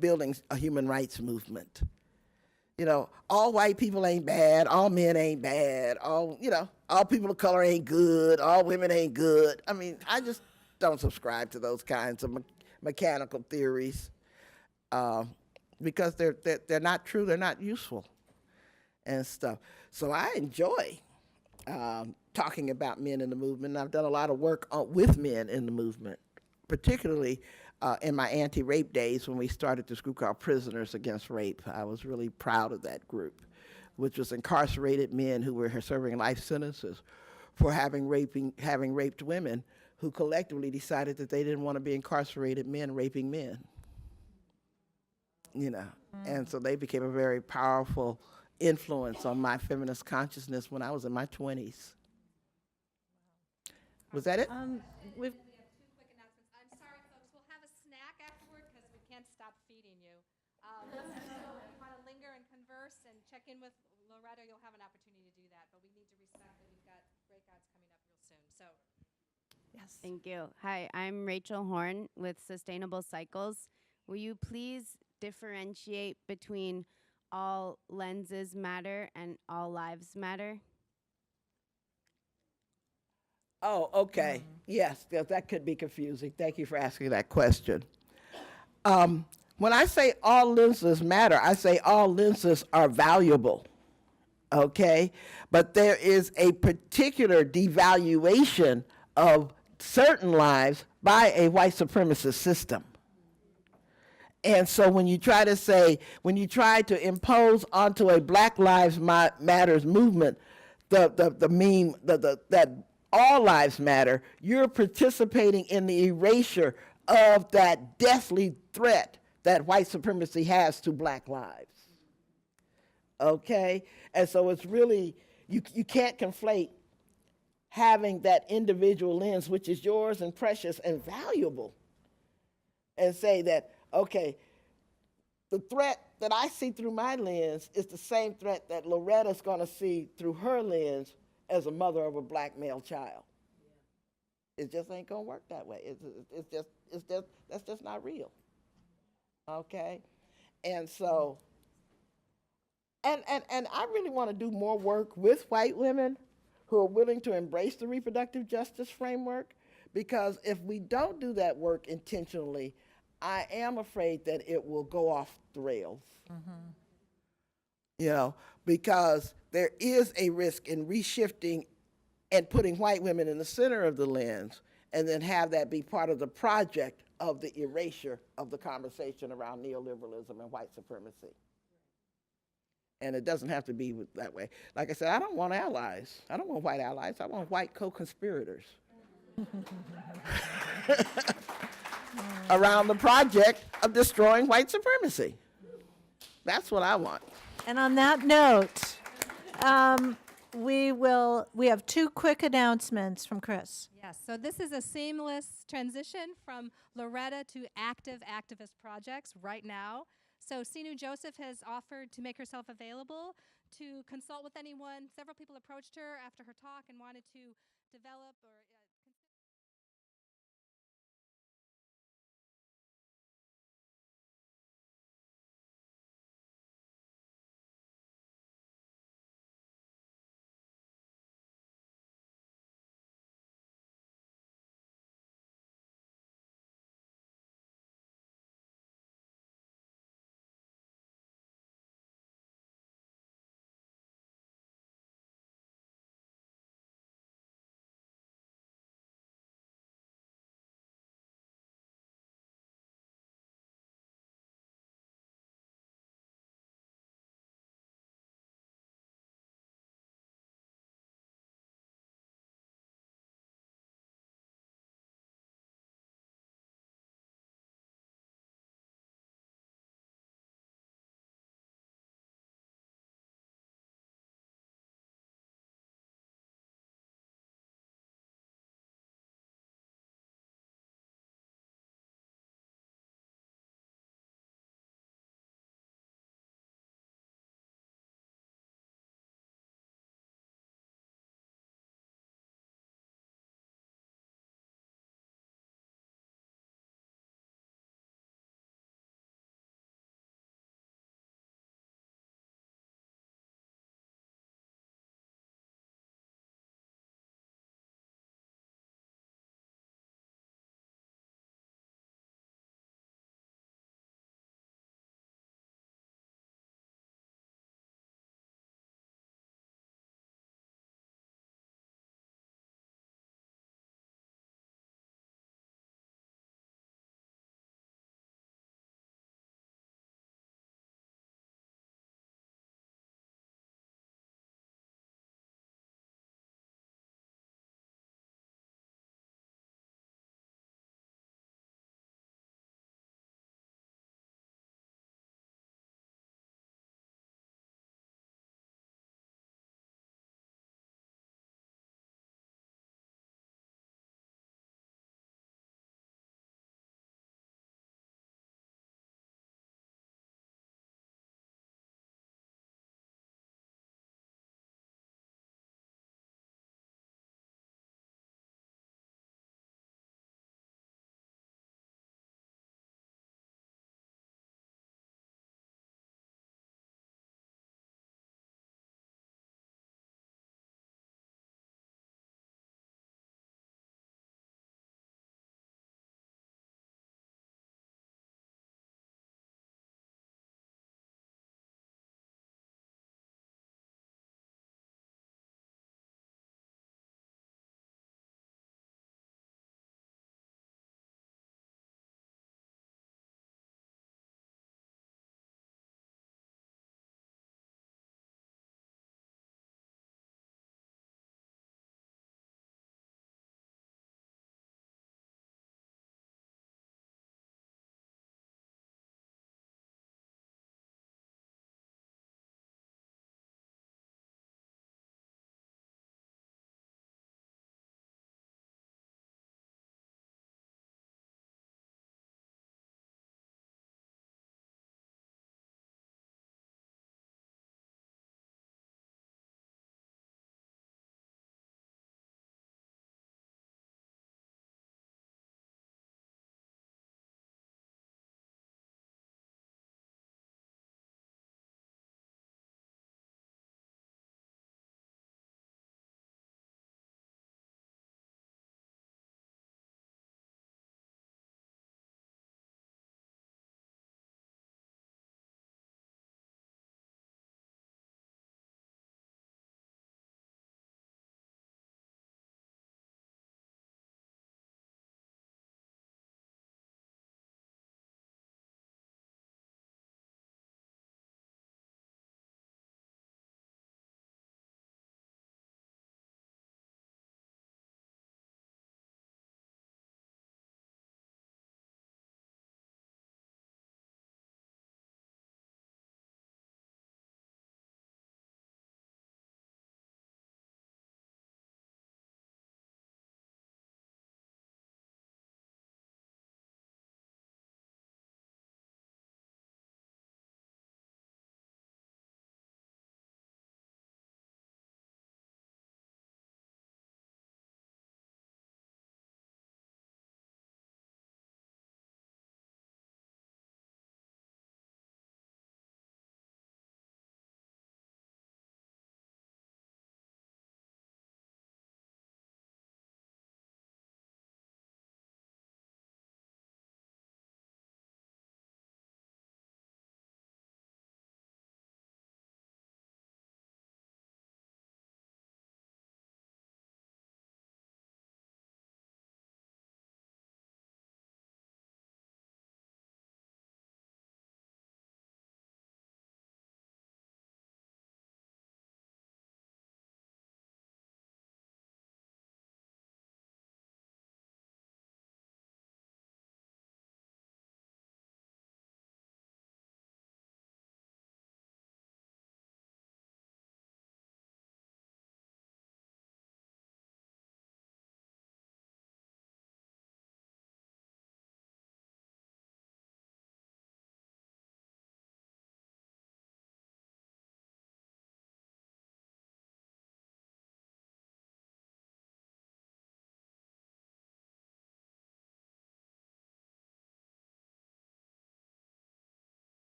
building a human rights movement. You know, all white people ain't bad, all men ain't bad, all, you know, all people of color ain't good, all women ain't good. I mean, I just don't subscribe to those kinds of mechanical theories because they're not true, they're not useful and stuff. So I enjoy talking about men in the movement, and I've done a lot of work with men in the movement, particularly in my anti-rape days when we started this group called Prisoners Against Rape. I was really proud of that group, which was incarcerated men who were serving life sentences for having raped women who collectively decided that they didn't want to be incarcerated men raping men. You know, and so they became a very powerful influence on my feminist consciousness when I was in my 20s. Was that it? We've We have two quick announcements. I'm sorry, folks. We'll have a snack afterward because we can't stop feeding you. So if you want to linger and converse and check in with Loretta, you'll have an opportunity to do that. But we need to respect that we've got breakouts coming up real soon. So yes. Thank you. Hi, I'm Rachel Horn with Sustainable Cycles. Will you please differentiate between all lenses matter and all lives matter? Oh, okay. Yes, that could be confusing. Thank you for asking that question. When I say all lenses matter, I say all lenses are valuable, okay? But there is a particular devaluation of certain lives by a white supremacist system. And so when you try to impose onto a Black Lives Matters movement that all lives matter, you're participating in the erasure of that deathly threat that white supremacy has to Black lives. Okay? And so it's really, you can't conflate having that individual lens, which is yours and precious and valuable, and say that, okay, the threat that I see through my lens is the same threat that Loretta's going to see through her lens as a mother of a Black male child. It just ain't going to work that way. That's just not real. Okay? And so, and I really want to do more work with white women who are willing to embrace the reproductive justice framework, because if we don't do that work intentionally, I am afraid that it will go off the rails. You know, because there is a risk in reshifting and putting white women in the center of the lens, and then have that be part of the project of the erasure of the conversation around neoliberalism and white supremacy. And it doesn't have to be that way. Like I said, I don't want allies. I don't want white allies. I want white co-conspirators around the project of destroying white supremacy. That's what I want. And on that note, we have two quick announcements from Chris. yes, so this is a seamless transition from Loretta to active activist projects right now. So Sinu Joseph has offered to make herself available to consult with anyone. Several people approached her after her talk and wanted to develop or